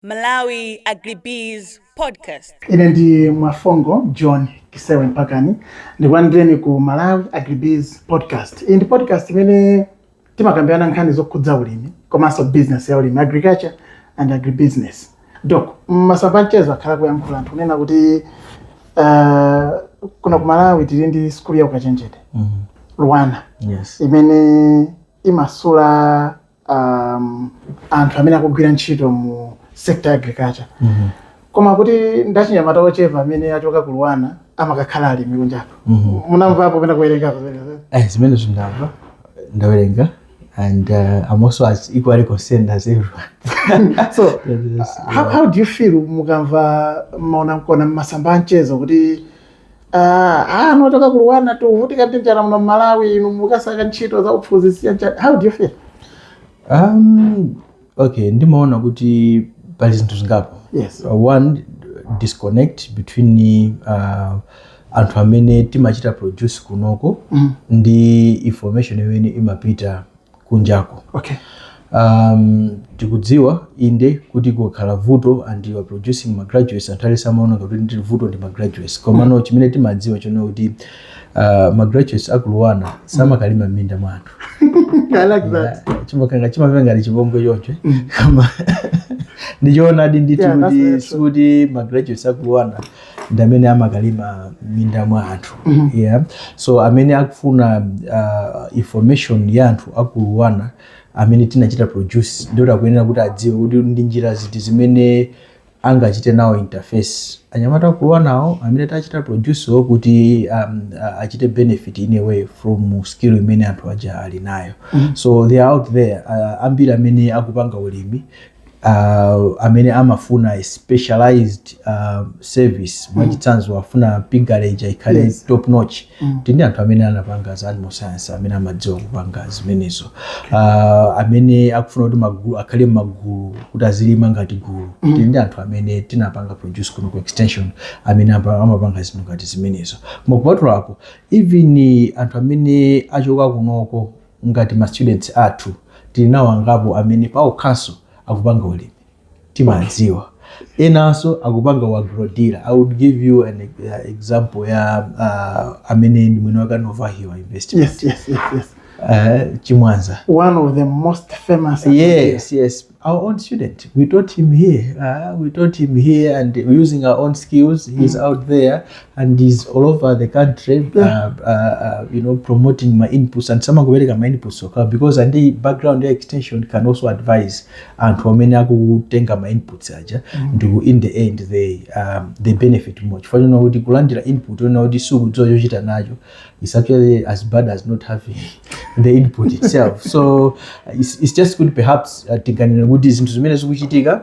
Malawi Agribees Podcast. Ine ndi Mwafongo John Kisewe Mpakani ndikulandireni ku Malawi Agribees Podcast. Iyi ndi podcast imene timakambirana nkhani zokhudza ulimi komanso business ya ulimi, agriculture and agribusiness. Dok, masapanchezo akhala kuyankhula anthu kunena kuti kuno ku Malawi tili ndi skulu ya ukachenjede LUANAR. Yes. Imene imasula anthu amene akugwira ntchito mu sector agriculture. Koma kuti ndachinyamata ochepa amene achoka ku LUANAR amakakhala alimi kunjako. Munamvapo pena kuwerenga pamene? Zimene zindamva ndawerenga, and I'm also as equally concerned as everyone. So how do you feel mukamva maona kona masamba anchezo kuti anotoka ku LUANAR tuvutika tinjana muno Malawi inu mukasaka ntchito za upfuzisia? How do you feel? Okay, ndimaona kuti pali zinthu zingapo. Yes. One, disconnect between anthu amene timachita produce kunoko ndi information imene imapita kunjako. Okay. Tikudziwa inde kuti kukhala vuto and you are producing ma graduates, anthu ali samaona kuti ndi vuto ndi ma graduates. Koma no chimene timadziwa chona kuti ma graduates aku LUANAR samakalima minda mwa anthu. I like that. Chimavenga ndi chipongwe choncho. Kama ndichona nditi kuti ma graduates aku LUANAR ndi amene amakalima minda mwa anthu. Yeah. So amene akufuna information ya anthu aku LUANAR amene tinachita produce ndio akuyenera kuti adziwe kuti ndi njira ziti zimene angachite nawo interface anyamata ku LUANAR amene tachita produce kuti achite benefit in a way from skill imene anthu aja ali nayo. So they are out there ambiri amene akupanga ulimi amene amafuna a specialized service mwachitsanzo afuna pigarage ikhale top notch. Tindi anthu amene anapanga za animal science amene amadziwa kupanga zimenezo. Amene akufuna kuti magulu akhale magulu kuti azilima ngati gulu. Tindi anthu amene tinapanga produce kuno ku extension amene amapanga zinthu ngati zimenezo. Mukupatula apo even anthu amene achoka kunoko ngati ma students athu tilinawo angapo amene pawo council akupanga ulimi timadziwa. Enanso akupanga agrodira. I would give you an example ya amene ndi mwene waka Nova Hill investment. Yes. Chimwanza. One of the most famous. Yes. Our own student. We taught him here. And using our own skills. He's out there and he's all over the country. Promoting my inputs and some kubereka my inputs because and the background extension can also advise and wamene akutenga my inputs aja do in the end they benefit much. For kuti kulandira input kuti suku zochita nacho is actually as bad as not having the input itself. So it's just good perhaps tikanena kuti zinthu zimene zikuchitika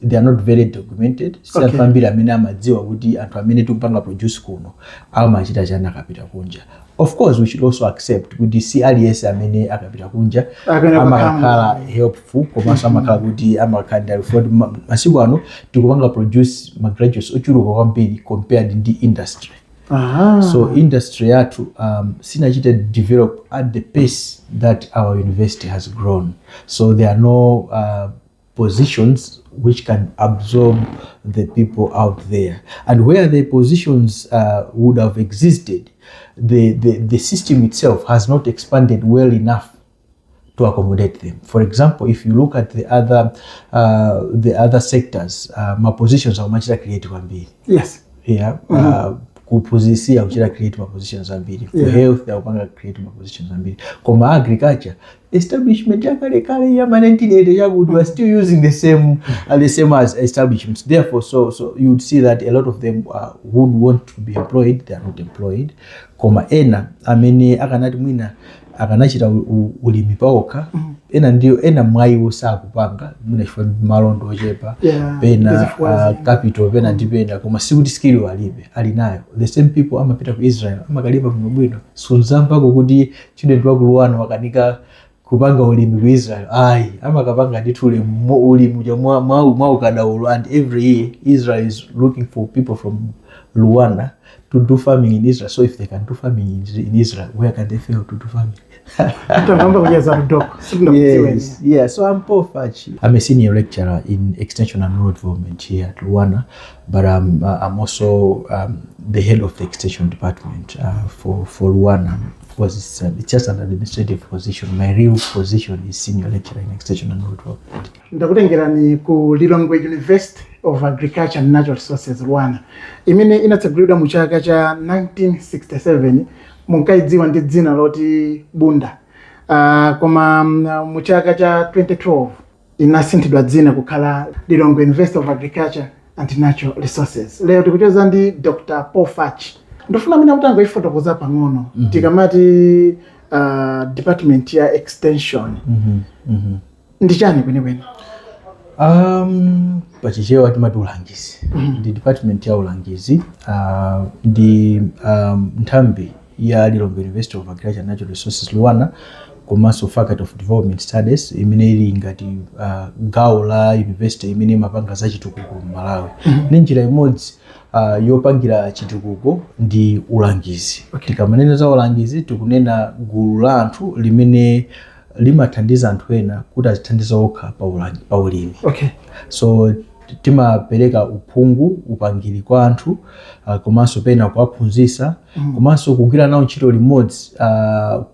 they are not very documented. Anthu ambiri amene amadziwa kuti anthu amene tikupanga produce kuno amachita chana akapita kunja. Of course we should also accept kuti si aliyense amene akapita kunja amakhala helpful komanso amakhala kuti amakhala for masiku ano tikupanga produce ma graduates ochuluka kwambiri compared ndi industry. So industry yathu sinachita develop at the pace that our university has grown. So there are no positions which can absorb the people out there. And where the positions would have existed, the system itself has not expanded well enough to accommodate them. For example, if you look at the other sectors, my positions are much creative ambiri. Yes. Yeah. Kupozisia kuchira create my positions ambiri. For health they are create my positions ambiri. Koma agriculture establishment yakale ya 1980 yakuti we are still using the same as establishments. Therefore so you would see that a lot of them would want to be employed, they are not employed. Koma ena amene akanati mwina akanachita ulimi paoka ena mwayi sakupanga mwina chifukwa malondo ochepa pena capital pena ndipenda koma sikuti skill ali nayo. The same people amapita ku Israel amakalima bwino bwino sunzambako kuti student wa ku LUANAR wakanika kupanga ulimi ku Israel amakapanga ndithule ulimi mwa ukadaulo. And every year Israel is looking for people from LUANAR to do farming in Israel. So if they can do farming in Israel, where can they fail to do farming? Yes, yeah. So I'm Paul Fatch. I'm a senior lecturer in extension and rural development here at LUANAR, but I'm also the head of the extension department for LUANAR. Because it's just an administrative position. My real position is senior lecturer in extension and rural development. Ndakutengerani ku Lilongwe University of Agriculture and Natural Resources LUANAR. Imene inatsegulidwa mu chaka cha 1967 munkaidziwa ndi dzina loti Bunda. Koma mu chaka cha 2012 inasinthidwa dzina kukhala Lilongwe University of Agriculture and Natural Resources. Leo tikucheza ndi Dr. Paul Fatch. Ndofuna mina mutango ifotokoza pang'ono. Tikamati department ya extension. Ndi chani kwenikweni? Pachichewa timati ulangizi. Ndi department ya ulangizi. Ndi nthambi ya Lilongwe University of Agriculture and Natural Resources LUANAR komanso Faculty of Development Studies imene ili ngati gawo la university imene mapanga za chitukuko mu Malawi. Ni njira imodzi yopangira chitukuko ndi ulangizi. Tikamanena za ulangizi tikunena gulu la anthu limene limathandiza anthu ena kuti azithandiza okha pa ulimi. So timapereka uphungu upangiri kwa anthu komanso pena kuwaphunzitsa komanso kugwira nawo ntchito limodzi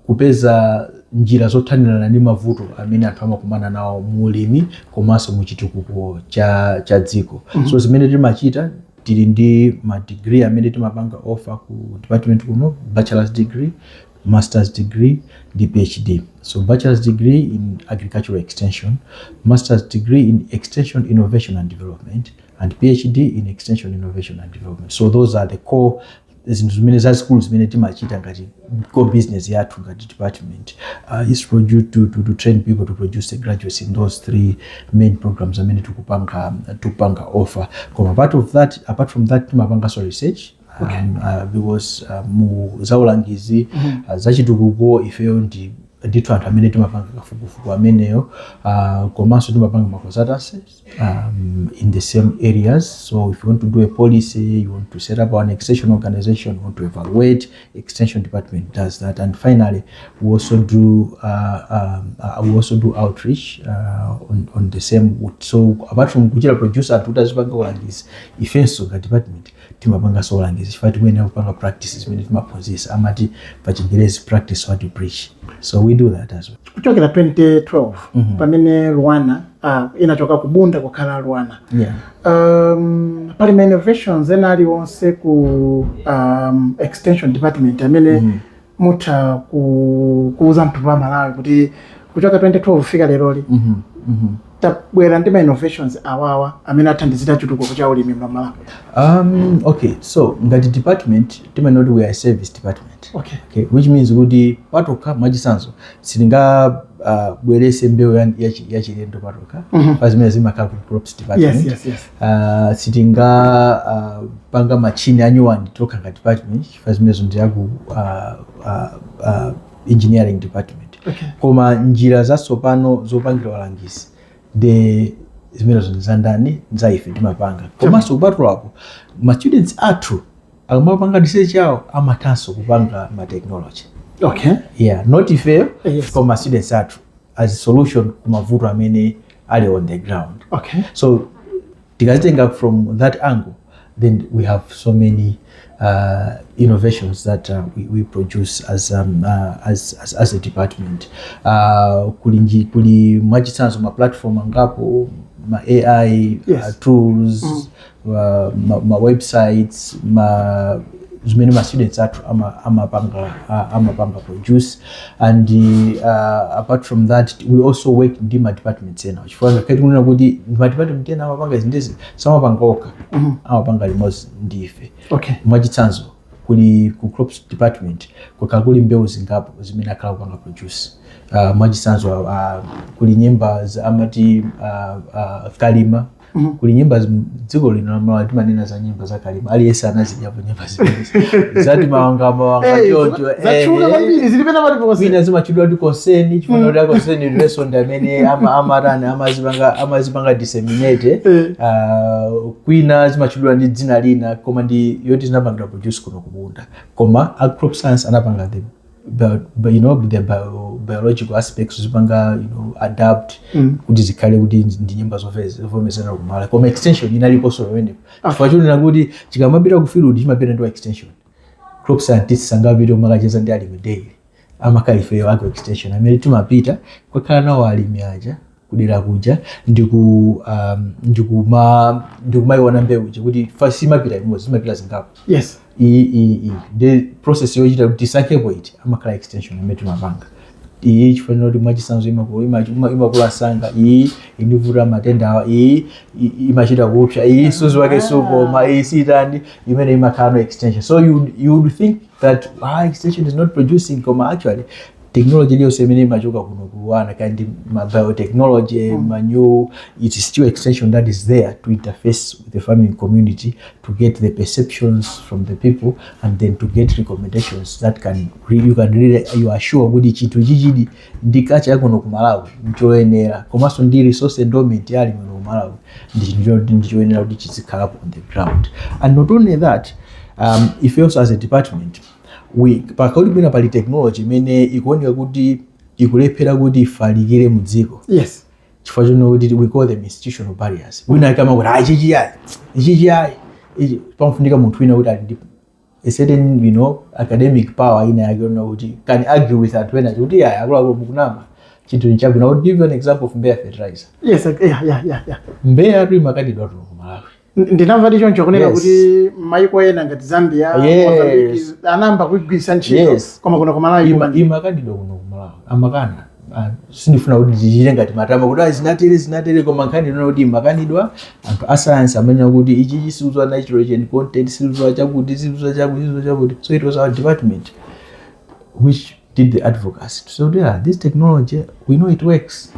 kupeza njira zothanirana ndi mavuto amene anthu amakumana nawo mu ulimi komanso mu chitukuko cha dziko. So zimene timachita tili ndi ma degree amene timapanga offer ku department kuno, bachelor's degree, master's degree, ndi PhD. So bachelor's degree in agricultural extension, master's degree in extension innovation and development, and PhD in extension innovation and development. So those are the core zimene za schools zimene timachita ngati core business yathu ngati department is to train people to produce the graduates in those three main programs amene tukupanga offer. Apart from that timapanga so research. Because mu zaulangizi za chitukuko ifeyo ndithu anthu amene timapanga kafukufuku ameneyo komanso timapanga maconsultancy in the same areas. So if you want to do a policy, you want to set up an extension organization, you want to evaluate, extension department does that. And finally we also do outreach on the same wood. So apart from kuchira producer and utazipanga ulangizi ifenso ka department timapanga so ulangizi chifukwa timene kupanga practices zimene timaphunzitsa amati pachingerezi practice what you preach. So we do that as well. Kuchokera 2012 pamene LUANAR inachoka kubunda kukhala LUANAR. Pali innovations ena aliwonse ku extension department amene mutha kuuza mthu pa Malawi kuti kuchoka 2012 fika leroli tabwera ndi innovations awawa amene athandizira chitukuko cha ulimi mu Malawi. Okay, so ngati department timanoti we are a service department. Okay, which means kuti patoka mwachisanzo sitinga bwerese mbewu ya chilendo patoka pazimene zimakhala ku crops department. Sitinga panga machine anyuwani toka ngati department pazimene ndi yaku engineering department. Koma njira zasopano zopangira ulangizi de zimene zandani nzaife timapanga komanso kupatulapo ma students athu akamapanga research yawo amatanso kupanga ma technology. Not ife koma students athu as a solution kumavuto amene ali on the ground. So tikazitenga from that angle, then we have so many innovations that we produce as a department. Kuli mwachisanzo ma platform angapo, ma AI tools, ma websites, zimene ma students athu amapanga produce. And apart from that, we also work in ma departments ena. Chifukwa ngati kunena kuti ma department ena amapanga zindezi samapanga okha, amapanga limodzi ndife. Mwachisanzo kuli ku crops department kuli mbewu zingapo zimene akhala kupanga produce. Mwachisanzo kuli nyemba amati kalima. Kuli nyemba dziko lino Malawi timanena za nyemba za kalima. Aliyense anazijapo nyemba zimene zati mawanga choncho zachuka kwambiri zilipena pali pose mina zimachudwa ndi consent chifuna kuti consent reso ndamene amarana amazipanga disseminate kwina zimachudwa ndi dzina lina koma ndi yoti zinapanga produce kuno kubunda koma crop science anapanga the biological aspects zipanga adapt kuti zikhale kuti ndi nyumba zovomezana kumala koma extension inaliponso pamenepo chifukwa chonena kuti chikamapita ku field chimapita ndi extension. Crop scientists sangapita kumakacheza ndi alimi daily amakhala ifeyo agro extension amene timapita kwakhala nawo alimi aja kudera kuja ndikumayiona mbewu kuti simapita imodzi zimapita zingapo. Yes. The process yochita kuti tisankhepo iti amakhala extension amene timapanga iyi chifanira kuti mwachisanzo imakula sanga iyi inivuta matenda awa iyi imachita kupsa iyi suzi wake sukoma iyi sitani imene imakhala no extension. So you would think that extension is not producing koma actually technology iliyonse imene imachoka kuno kuwana kandi biotechnology new it's still extension that is there to interface with the farming community to get the perceptions from the people and then to get recommendations that can really you are sure kuti chinthu chichidi ndikacha yakuno ku Malawi ndichoyenera komanso ndi resource endowment yali muno ku Malawi ndichoyenera kuti chizikhalapo on the ground. And not only that, if also as a department pakauti bwina pali technology imene ikuoneka kuti ikulephera kuti ifalikire mu dziko. Yes. Chifukwa chino kuti we call them institutional barriers. Wina kama kuti ichi pamfunika munthu wina kuti ali ndi a certain academic power ina yake kuti can argue with that when kuti akulu mukunama chinthu nchabwino. I would give you an example of Mbeya fertilizer. Yes, yeah. Mbeya ri makadidwa ku Malawi. Ndinamva ndi choncho kunena kuti maiko ena ngati Zambia, Mozambique anamba kuigwisa ntchito koma kuno ku Malawi imakadidwa kuno ku Malawi amakana sindifuna kuti ndichite ngati matama kuti zinatere koma nkhani ndinoona kuti imakanidwa anthu a science amene kuti ichi chisuzwa nitrogen content siluzwa chakuti. So it was our department which did the advocacy. So this technology we know it works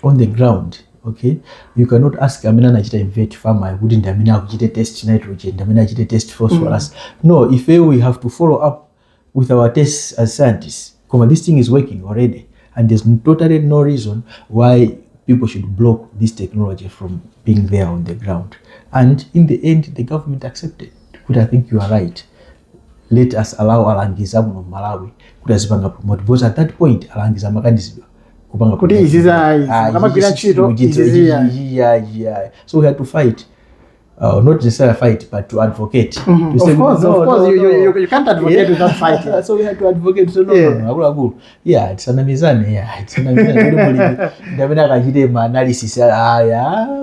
on the ground. Okay, you cannot ask amena nachita invert farmer kuti ndamina akuchite test nitrogen ndamina achite test phosphorus. No, if we have to follow up with our tests as scientists. Come, this thing is working already and there's totally no reason why people should block this technology from being there on the ground. And in the end the government accepted. But I think you are right. Let us allow alangiza mu Malawi kuti azipanga promote because at that point alangiza makanizidwa kuti iziza ngamagwira ntchito yeah. So we had to fight, not necessarily fight but to advocate. To say, of course you can't advocate without fighting. So we had to advocate. So no tsanamizane ndamene akachite ma analysis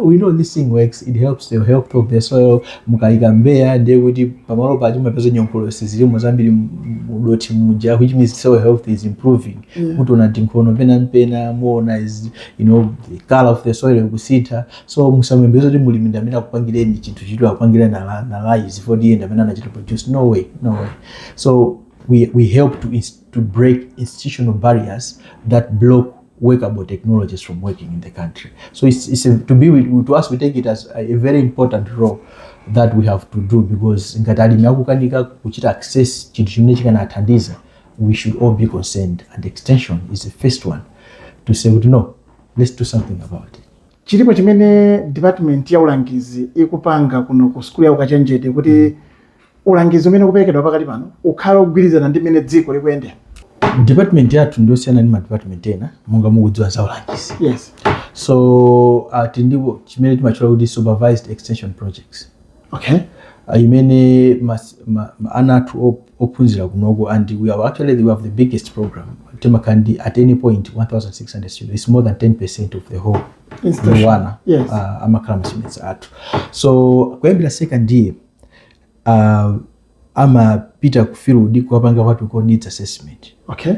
we know this thing works, it helps the health of the soil. Mukaika Mbeya ndiye kuti pamalo pacho mapeza nyonkolosi zilimo zambiri mudoti muja which means soil health is improving. Mutona tinkono pena muona is the color of the soil kusita. So musamembezo kuti mulimi ndamene akupangireni chinthu chitu akupangira na lies for the ndamene anachita produce. No way. So we help to break institutional barriers that block workable technologies from working in the country. So to us we take it as a very important role that we have to do because ngatalimi akukanika kuchita access chinthu chimene chikanathandiza, we should all be concerned and extension is the first one to say no, let's do something about it. Chilipo chimene department ya ulangizi ikupanga kuno ku school ya ukachenjede kuti ulangizi umene kuperekedwa pakati pano ukhala kugwirizana ndi mene dziko likuyendera. Department yathu ndiyosiyana ndi ma department ena monga mukudziwa za ulangizi. Yes. So tindiwo chimene timachula kuti supervised extension projects. Okay. Imene ana athu ophunzira kunoko and we have the biggest program. Timakandi at any point 1,600 students. It's more than 10% of the whole LUANAR. Yes. Amakhala students athu. So kuyambira second year amapita ku field kuwapanga watu ko needs assessment. Okay.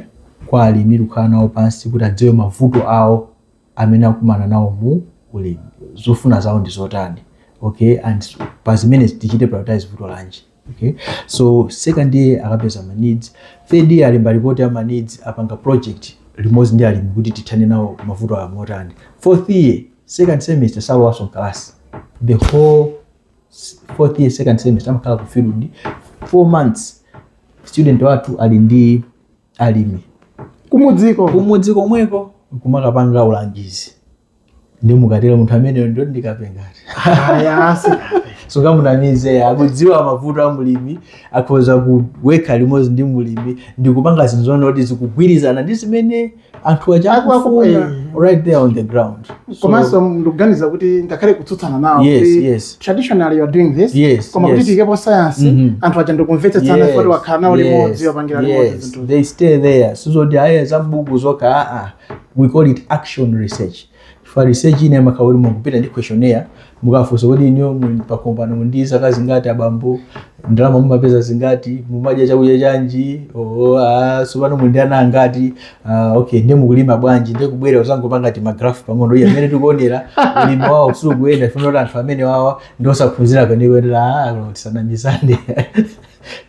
Kwa alimi lukhala nawo pansi kuti adziwe mavuto awo amene akumana nawo mu ulimi. Zofuna zawo ndi zotani. Okay, and pazimene tichite prioritize vuto lanji. Okay, so second year akapeza ma needs, third year alimba report ya ma needs apanga project limodzi ndi alimi kuti tithane nawo mavuto a motani. Fourth year second semester sawa on class, the whole fourth year second semester amakhala ku field 4 months student watu ali ndi alimi kumudziko mweko kumakapanga ulangizi. Ndi mukatera munthu amene ndo ndikapengati. so kama unamize akudziwa mavuto a mulimi akhoza kuweka limodzi ndi mulimi ndi kupanga zinthu zona kuti zikugwirizana ndi zimene anthu achakufuna right there on the ground. Komanso ndikuganiza kuti ngakhale kutsutsana nawo yes. Traditionally you are doing this koma kuti tikepo science anthu acha ndikumvetsetsana foti wakhala nawo limodzi wapangira limodzi zinthu they stay there sizoti aya zambuku zoka we call it action research. For research ine makawuli mukupita ndi questionnaire mukafunsa kuti inyo pakompano mundiza kazi ngati abambo ndalama mumapeza zingati mumadya chakudya chanji sopano mundiana ngati okay ndi mukulima bwanji ndi kubwera uzangopanga ti magraph pang'ono iya amene tikuonera ulimi wawo sukuyenda funa kuti anthu amene wawa ndosaphunzira kwenikwenera tisanamizane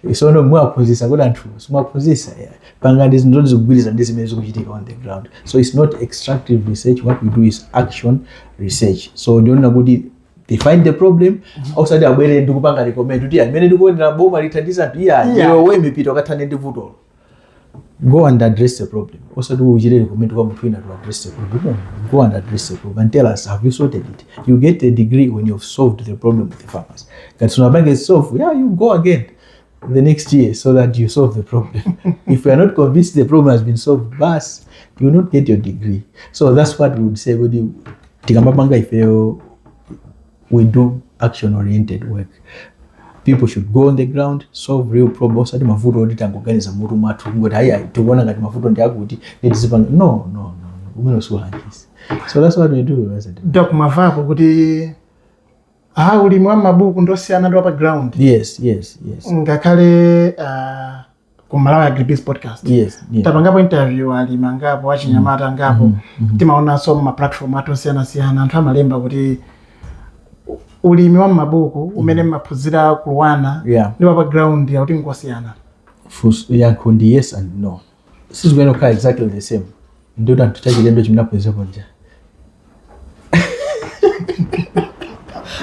isono mwaphunzisa kuti anthu simaphunzisa pangani zinthu zikugwiriza ndi zimene zikuchitika on the ground. So it's not extractive research, what we do is action research. So ndiona kuti they find the problem osati abwere ndikupanga recommend kuti amene ndikuonera boma lithandiza anthu iwe wemipita ukathane ndi vuto go and address the problem osati uchire recommend kwa munthu ina to address the problem. Go and address the problem and tell us have you sorted it. You get a degree when you've solved the problem with the farmers. But unapanga solve you go again the next year so that you solve the problem. If you are not convinced the problem has been solved, you will not get your degree. So that's what we would say. We do action-oriented work. People should go on the ground, solve real problems. No. So that's what we do. Doc Mavapo kuti ulimi wa mabuku ndosiyana ndo pa ground. Yes. Ngakhale ku Malawi Agribiz podcast. Yes. Tapangapo interview alimi angapo achinyamata angapo. Timaona so ma platform atosiyana anthu amalemba kuti ulimi wa mabuku umene maphunzira ku LUANAR ndi pa ground ya kuti ngosiyana. Yankundi yes and no. This is going to be exactly the same. Ndio anthu chachilendo chimnaphunzira ponja.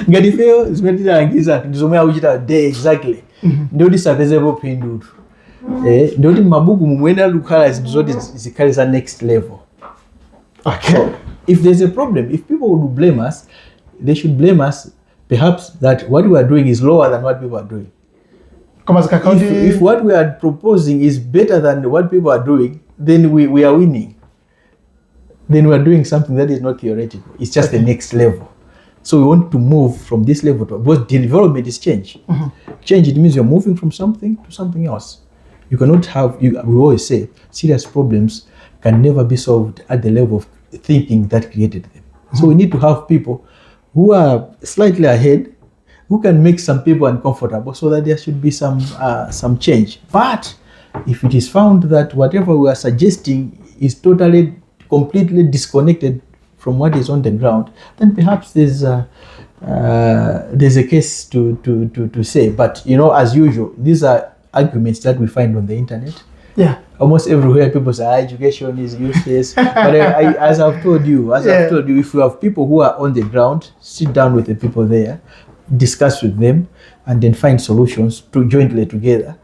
Ngati feo zimetilangiza ndizomwe akuchita day exactly ndio disapezepo phindu ndio kuti mabuku mumwena lukhala zinthu zoti zikhale za next level. Okay. So, if there's a problem, if people would blame us, they should blame us perhaps that what we are doing is lower than what people are doing. If what we are proposing is better than what people are doing, then we are winning. Then we are doing something that is not theoretical. It's just the next level. So we want to move from this level to, because development is change. Change, it means you're moving from something to something else. You cannot have, we always say, serious problems can never be solved at the level of thinking that created them. So we need to have people who are slightly ahead, who can make some people uncomfortable so that there should be some change. But if it is found that whatever we are suggesting is totally, completely disconnected from what is on the ground, then perhaps there's a case to say. But as usual, these are arguments that we find on the internet. Yeah. Almost everywhere people say education is useless. But as I've told you, if you have people who are on the ground, sit down with the people there, discuss with them, and then find solutions jointly together.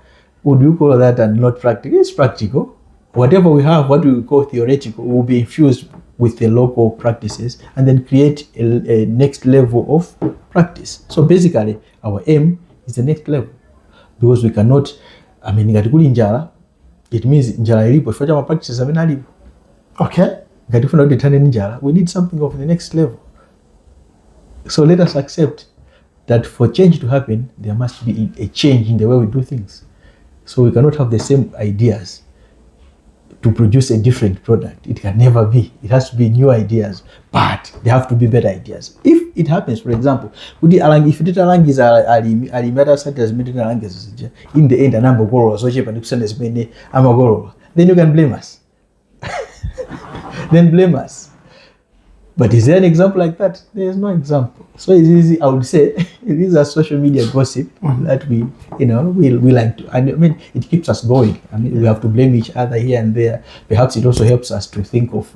Would you call that and not practical? It's practical. Whatever we have, what we call theoretical, will be infused with the local practices and then create a next level of practice. So basically, our aim is the next level. Because we cannot, ngatikuli njala, it means njala ilipo, ifanya ma practices amena alipo. Okay. Ngatifuna udetane njala, we need something of the next level. So let us accept that for change to happen, there must be a change in the way we do things. So we cannot have the same ideas to produce a different product. It can never be. It has to be new ideas, but they have to be better ideas. If it happens, for example, if it alangiz alimata centers in the end anamba goro so cheap and as many amagoro, then you can blame us. Then blame us. But is there an example like that? There is no example. So it's easy, I would say, these are social media gossip that we like to, and it keeps us going. We have to blame each other here and there. Perhaps it also helps us to think of,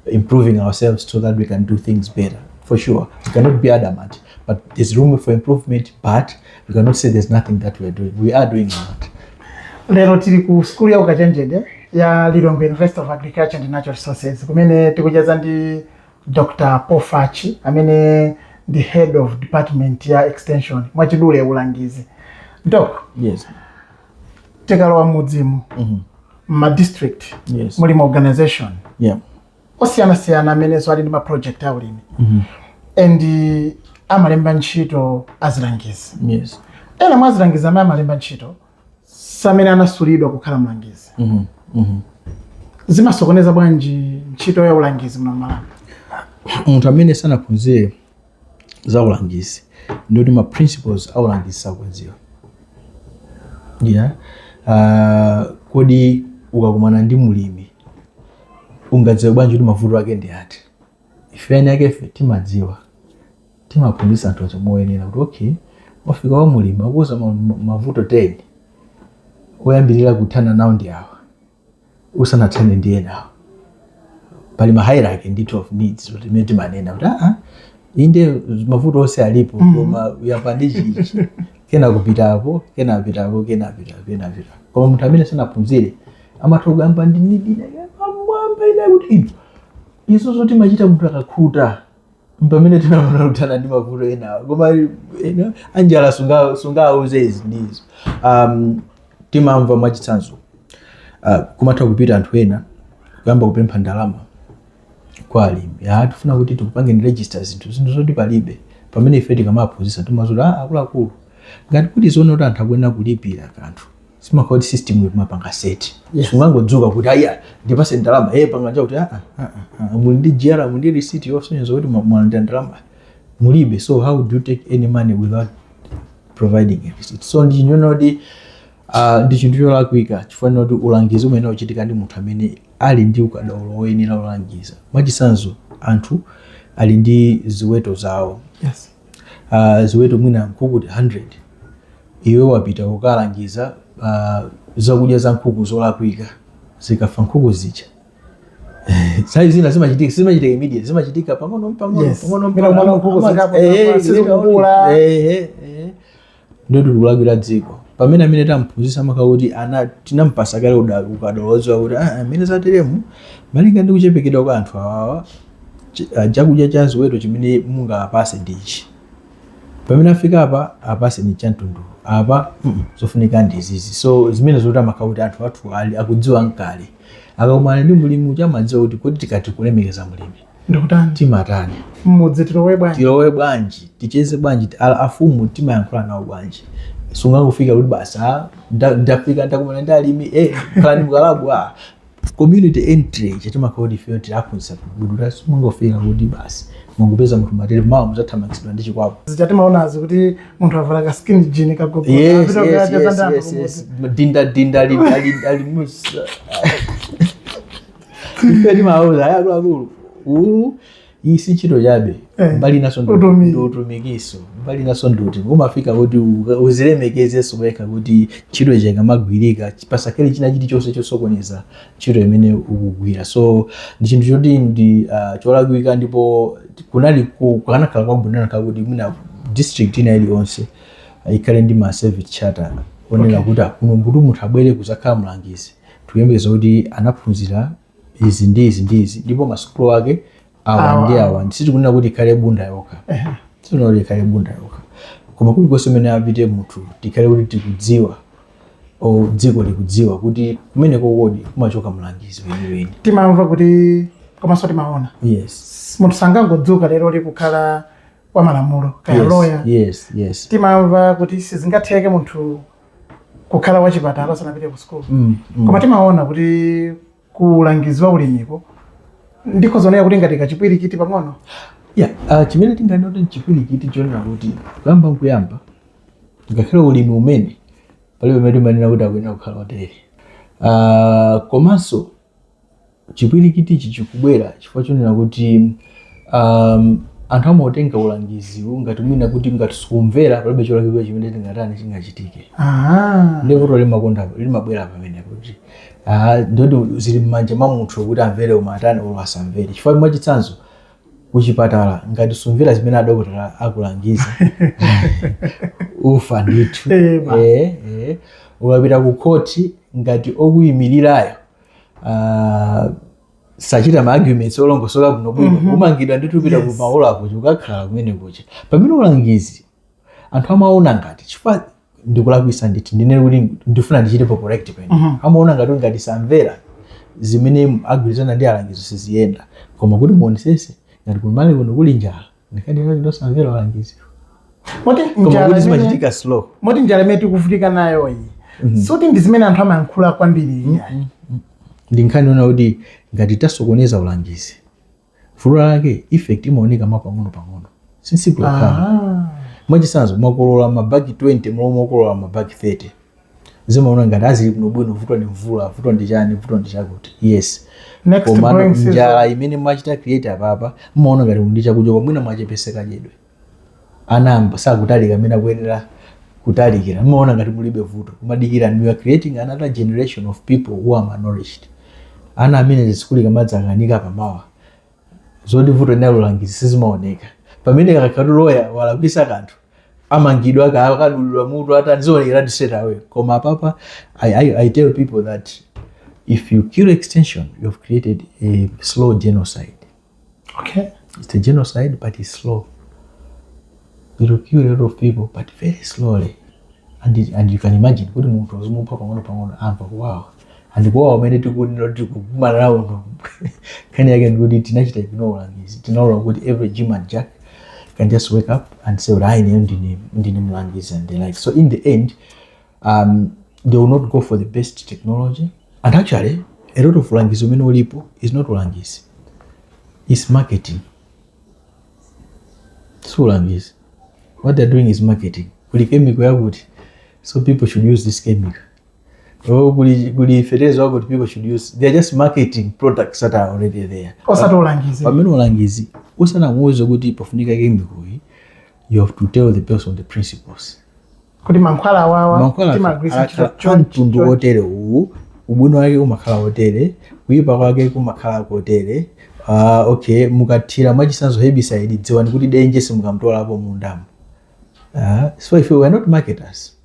improving ourselves so that we can do things better. For sure, we cannot be adamant, but there's room for improvement, but we cannot say there's nothing that we're doing. We are doing a lot. Lero tiri ku school ya ukachenjede ya Lilongwe University of Agriculture and Natural Resources. Kumene tikujaza ndi Dr. Fatch amene the head of department ya extension mwachidule ya ulangizi. Doc, yes, tekalowa mudzimu ma district yes, muli ma organization yeah, osiyana amene so ali ndi ma project aulimi and amalemba ntchito azilangizi. yes, Ena mwazilangizi amene amalemba ntchito samene anasulidwa kukhala mlangizi. Zimasokoneza bwanji ntchito ya ulangizi muno Malawi? Munthu amene sanaphunzire za ulangizi ndioti ma principles aulangizi sakudziwa. Yeah. Kodi ukakumana ndi mulimi ungadziwe bwanji kuti mavuto ake ndi ati? Ifeni yake ife timadziwa, timaphunzitsa anthu achomoyenera kuti okay, wafika wa mulimi akuza mavuto 10 oyambirira kuthana nawo ndi awa, usanathane ndi enawo. Pali ma hierarchy ndithu of needs kuti meti manena kuti inde mavuto onse alipo koma uyamba ndi chichi kena kupitapo kena apitapo kena apitapo. Koma munthu amene sanaphunzire amathoka amba ndi nidina amwamba ina kuti izo zoti machita munthu akakhuta mpamene tinaona kuthana ndi mavuto enawo. Koma anjala sungauze izi ndizo. Timamva mwachitsanzo kumatha kupita anthu ena kuyamba kupempha ndalama kwa alimi. Tifuna kuti tikupange ndi register zinthu zoti palibe. Pamene ife tikamaphunzitsa timazola akuluakulu ngati kuti zoona kuti anthu akwena kulipira kanthu simakhala kuti system imapanga set. Sungangodzuka kuti aya ndipase ndalama panganja kuti muli ndi jera muli ndi receipt yosonyeza kuti mwalandira ndalama mulibe. So how do you take any money without providing a receipt? So ndichiona kuti ndi chinthu cholakwika chifukwa kuti ulangizi umene uchitika ndi munthu amene ali ndi ukadaulo woyenera ulangiza. Mwachitsanzo anthu ali ndi ziweto zawo. Yes. Ziweto mwina nkhuku 100, iwe wapita ukalangiza zakudya za nkhuku zolakwika zikafa nkhuku zija. Sai zina zimachitika immediate, zimachitika pang'ono. Ndio tukulakwira dziko. Pamene amene tamphunzitsa amakhala kuti tinampasa kale ukadolozo kuti amene zateremu malinga ndi kuchepekedwa kwa anthu awawa chakudya cha ziweto chimene mungapase ndichi. Pamene afika apa apase ni chantundu apa zofunika ndi izizi. So zimene zoti amakhala kuti anthu athu ali akudziwa nkale akakumana ndi mulimi chamadziwa kuti kodi tikati kulemekeza mulimi ndikutani timatani mmudzi tilowe bwanji ticheze bwanji afumu timayankhula nawo bwanji. Sungangofika kuti basa ndafika ndakumana ndi alimi khala ndi mkalabu community entry chatimakhala kuti ife tilaphunzitsa kugudula. Sungangofika kuti basi mungopeza munthu matere mawa muzathamangisidwa ndi chikwapo. Zichatimaonazi kuti munthu avala ka skin jean kagogo. Yes. Dinda ali musa. Ife timauza akuluakulu isi ntchito chabe mbali naso ndotumikiso mbali naso nduti umafika kuti uzilemekezeso wekha kuti ntchito ija ikamagwirika pasakale china chilichonse chosokoneza ntchito imene ukugwira. So ndi chinthu choti ndi cholakwika ndipo kunali kukanakhala kwabwinana kakuti mwina district ina iliyonse ikhale ndi ma service charter onena kuti kuno mbuto munthu abwere kuzakhala mlangizi tuyembekeza kuti anaphunzira izi ndi izi ndipo masukulu ake awa sitikunena kuti ikhale bunda yokha. Sitikunena kuti ikhale bunda yokha koma kulikonse kumene apite munthu tikhale kuti tikudziwa dziko likudziwa kuti kumene kodi kumachoka mlangizi weniweni. Timamva kuti komanso timaona munthu sangangodzuka lero likukhala wa malamulo kaya lawyer. Yes. Timamva kuti sizingatheke munthu kukhala wachipatala asanapite ku school. Koma timaona kuti kulangiziwa ulimiko ndiko zonera kuti ngati kachipwirikiti pang'ono. Chimene tinganena kuti chipwirikiti chonena kuti kuyamba ngakhale ulimi umene palibe pamene timanena kuti akuyenera kukhala hotere. Komanso chipwirikiti ichi chikubwera chifukwa chonena kuti anthu amaotenga ulangiziwu ngati mwina kuti ngati sikumvera palibe cholakwika chimene tingatani chingachitike. Ndi vuto limabwera pamene kuti ndoti zili m'manja mwa munthu kuti amvere umatani olo asamvere. Chifukwa mwachitsanzo kuchipatala ngati sumvera zimene adokotala akulangiza ufa ndithu. Ukapita ku koti ngati okuyimirirayo sachita ma arguments olongosoka kuno bwino umangidwa nditupita ku maolo ako ukakhala kumene kucha pamene ulangizi anthu amaona ngati chifukwa ndikulakwisa nditi ndine kuti ndifuna ndichitepo correct pene amaona ngati samvera zimene agwirizana ndi alangizi siziyenda koma kuti muonesese ngati kumale kuno kuli njala ndikadira ndosamvera alangizi moti njala imene tikuvutika nayo iyi suti ndi zimene anthu amayankhula kwambiri ndinkhaniona kuti ngati tasokoneza ulangizi vuto lake effect imaoneka pang'ono sinsikula mwachisanzo mwakolola mabagi 20 mwakolola mabagi 30 zimaona ngati azili kuno bwino vuto ni mvula vuto ndi chani vuto ndi chakuti yes koma njala imene mwachita create apapa mmaona ngati ndi chakudya mwina mwachepeseka jedwe anamba sakutalika amene akuyenera kutalikira mmaona ngati mulibe vuto kumadikira and we are creating another generation of people who are malnourished ana amene zikulika madzakanika pamawa zoti vuto linalo langizi sizimaoneka pamene kakatuloya walakwisa kanthu amangidwa akadulwa mutu atazionera straight away koma papa I tell people that if you kill extension you have created a slow genocide. Okay, it's a genocide but it's slow. It will kill a lot of people but very slowly and you can imagine kuti munthu azimupha pang'ono amva wow and kwa amene tikumana nawo kani yake ndikuti tinachita ignore ulangizi tinaona kuti every Jim and Jack can just wake up and say I ndine mlangizi and the like. So in the end they will not go for the best technology and actually a lot of ulangizi umene ulipo is not ulangizi, it's marketing. So ulangizi what they're doing is marketing. Kuli chemical yakuti so people should use this chemical. Kuli fertilizer wakuti people should use, they're just marketing products that are already there. Osati ulangizi. Pamene ulangizi usana muweze kuti pofunika chemical you have to tell the person the principles. Kuti mankhwala wawa timagwisa choncho hotel ubwino wake umakhala hotel kuipa kwake kumakhala hotel. Okay mukathira mwachisanzo herbicide dziwani kuti denje simukamtola hapo mundamo. So if we are not marketers,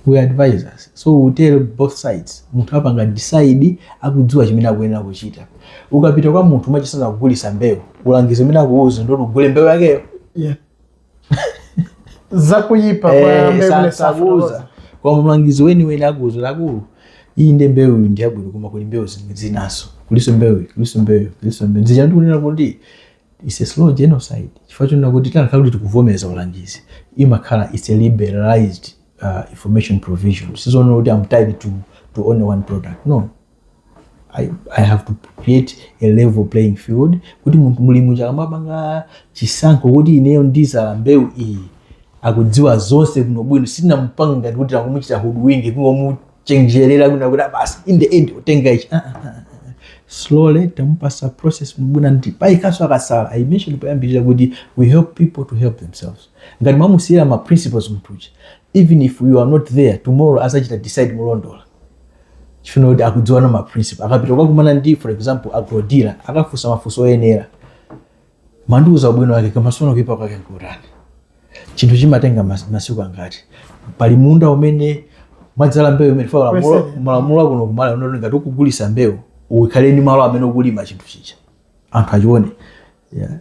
we are advisors. So we tell both sides. Munthu apanga decide akudziwa chimene akuyenera kuchita. Ukapita kwa munthu mwachisanzo kugulisa mbewu, ulangizi umene akuuza ndo ugule mbewu yakeyo. Yeah. Zakuyipa kwa mbewu lesafuza. Kwa mlangizi weni akuuza akulu. Iyi ndi mbewu ndi yabwino koma kuli mbewu zinaso. Kuliso mbewu. Nzija ndikunena kuti it's a slow genocide. Chifukwa chonena kuti tanakhala kuti tikuvomeza ulangizi. Imakhala it's a liberalized information provision. Sizoona kuti I'm tied to only one product. No. I have to create a level playing field. Kuti munthu mulimu chakamapanga chisankho kuti ineyo ndiza mbewu iyi akudziwa zonse kuno bwino sina mpanga ngati kuti akumuchita hoodwinking kungomuchenjerera kuti basi in the end utenga ichi. Slowly tamupasa process mbuna ndi paikaso akasala. I mentioned payambirira kuti we help people to help themselves. Ngati mamusiyira ma principles mtuchi, even if you are not there tomorrow asachita decide mulondola chifuna kuti akudziwa na ma principle akapita kwakumana ndi for example agrodealer akafusa mafuso oyenera manduza bwino wake kama sono kuipa kwake nkurani chinthu chimatenga masiku angati pali munda umene madzala mbewu imene fala malamulo kuno kumala unono ngati ukugulisa mbewu ukhaleni malo amene ukulima chinthu chicha anthu achione. Yeah.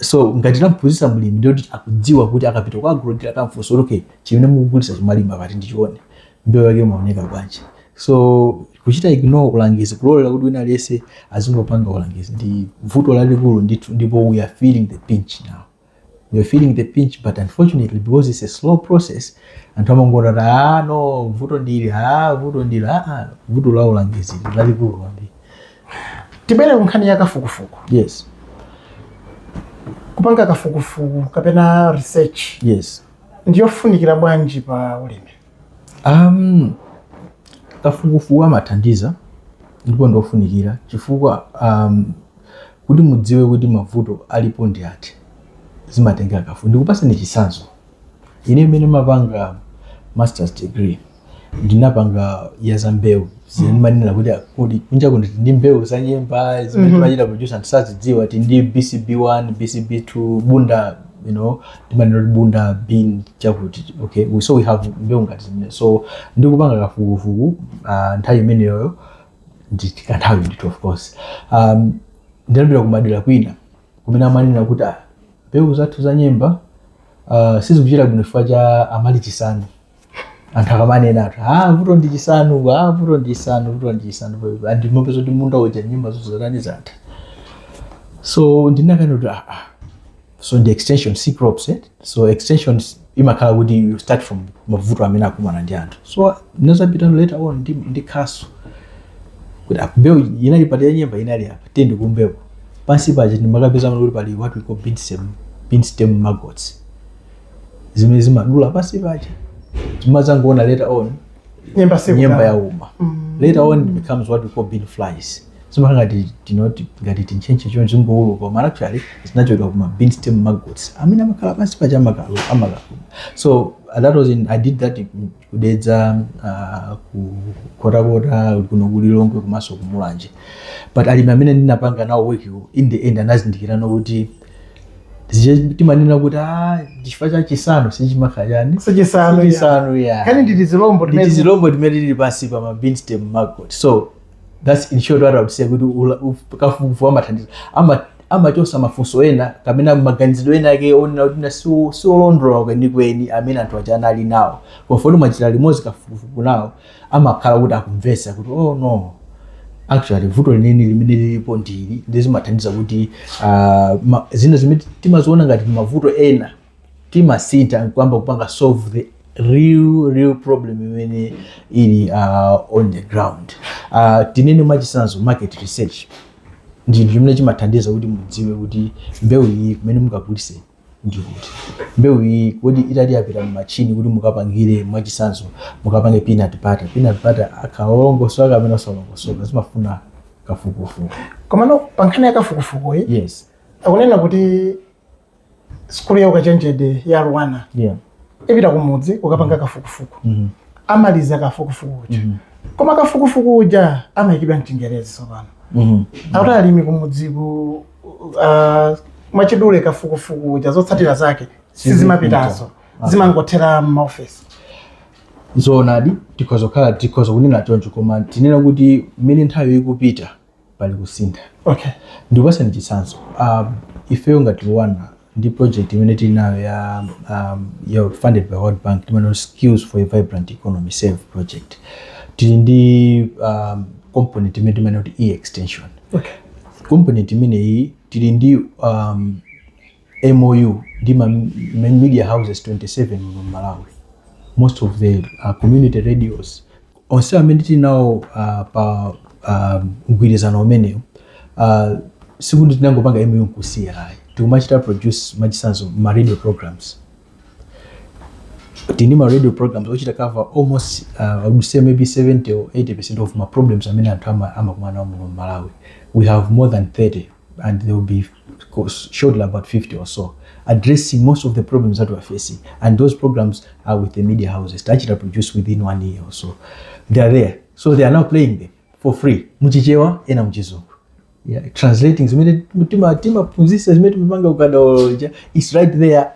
So ngati tampuzisa mlimi ndio akudziwa kuti akapita kwa agrodealer akamfusa okay chimene mukugulisa chimalima pati ndichione mbewu yake imaoneka bwanji. So kuchita ignore ulangizi kulolela kuti wina lese azingopanga ulangizi ndi vuto lalikulu ndipo we are feeling the pinch now. We are feeling the pinch but unfortunately because it's a slow process anthu amangona no vuto ndili vuto la ulangizi lalikulu kwambiri. Tibere kunkhani ya kafukufuku. Yes. Kupanga kafukufuku kapena research. Yes. Ndiyofunikira bwanji pa ulimi? Kafukufuku amathandiza ndipo ndofunikira chifukwa kuti mudziwe kuti mavuto alipo ndi ati zimatenga kafukufuku. Ndikupasa ni chisanzo. Ine mene mapanga master's degree ndinapanga ya za mbewu zimanena kuti kunja kuti ndi mbewu za nyemba zimene machita producer ndisazidziwa ati ndi BCB1 BCB2 bunda timanena bunda bean chakuti. Okay, so we have mbewu ngati zimene. So ndikupanga kafukufuku nthawi imeneyo ndikanthawi ndithu of course. Ndinapita kumadera kwina kumene amanena kuti mbewu zathu za nyemba sizikuchita bwino chifukwa cha amali chisanu. Anthu akamanena vuto ndi chisanu, vuto ndi chisanu, andimapeza kuti munda uja nyemba zonse zatani zatha. So ndinakana kuti so the extension C crops, so extensions imakhala kuti you start from mavuto amene akumana ndi anthu. So ndinazapita later on ndi khaso kuti mbewu inali pati ya nyemba inali apa tende kumbewu pansi paja ndimakapeza kuti pali what we call bean stem maggots zimene zimadula pansi paja timazangoona later on nyemba yauma. Later on it becomes what we call bean flies. Ngati tinchenche chonse zingowuluka koma actually zinachokera kuma bean stem maggots amene amakhala pansi paja amakala. So that was I did that kudedza kukota kuno kulilongwe kumaso kumulanje. But alimi amene ndinapanga nawo work in the end anazindikira nokuti timanena kuti chifukwa cha chisanu sichimakhalani chisanu ya kani ndi zilombo timene tili pansi pa ma bean stem maggot. So that's in short what I would say kuti kafukufuku amathandiza amachosa mafunso ena kamene maganizidwe ena ake onena kuti siolondolola kwenikweni amene anthu aja anali nawo kofuna machita limodzi kafukufuku nawo amakhala kuti akumvesa kuti no actually vuto lineni limene lilipo ndili ndizimathandiza kuti zina zimene timaziona ngati mavuto ena timasintha kwamba kupanga solve the real problem imene ili on the ground. Tinene machisanzo market research ndi chimene chimathandiza kuti mudziwe kuti mbewu iyi kumene mukagulitse ndi kuti mbewu iyi kodi itali yapita mumachini kuti mukapangire mwachisanzo mukapange peanut butter akaolongosoka kamene osalongosoka zimafuna kafukufuku. Komano pankhani ya kafukufuku yes akunena kuti skulu ya ukachenjede ya LUANAR ipita kumudzi ukapanga kafukufuku amaliza kafukufuku uja koma kafukufuku uja amayikidwa mchingerezi sopano akuti alimi kumudziku mwachidule kafukufuku uja zotsatira zake sizimapitazo zimangothera m'maofesi. Zoonadi tikhoza kunena choncho koma tinena kuti mmene nthawi ikupita pali kusintha. Okay, ndikupasani chitsanzo ifeyo ngati LUANAR ndi project imene tili nayo ya funded by World Bank timene skills for a vibrant economy SAVE project. Tili ndi component imene timene kuti e-extension. okay, Component imene iyi tili ndi MOU ndi media houses 27 mu Malawi. Most of the community radios onse amene tili nawo pa mgwirizano umeneyo sikuti tinangopanga MOU nkusiya hayi tikumachita produce machisanzo ma radio programs. Tini ma radio programs which cover almost I would say maybe 70 or 80% of my problems amene anthu amakumana mu Malawi. We have more than 30 and they will be shortly about 50 or so addressing most of the problems that we are facing, and those programs are with the media houses that actually produce within 1 year or so. They are there, so they are now playing them for free muchichewa ena mchizungu. Translating tima punzisa zimene mpanga ukadaoloja is right there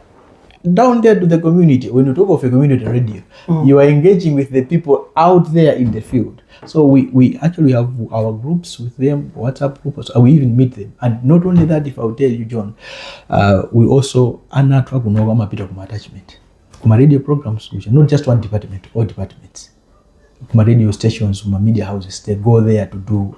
down there to the community. When you talk of a community radio, you are engaging with the people out there in the field. So we actually have our groups with them, WhatsApp groups, we even meet them. And not only that, if I will tell you, John, we also anatwa kunoga mapita kuma attachment. Kuma radio programs, which are not just one department, all departments. Kuma radio stations, kuma media houses, they go there to do,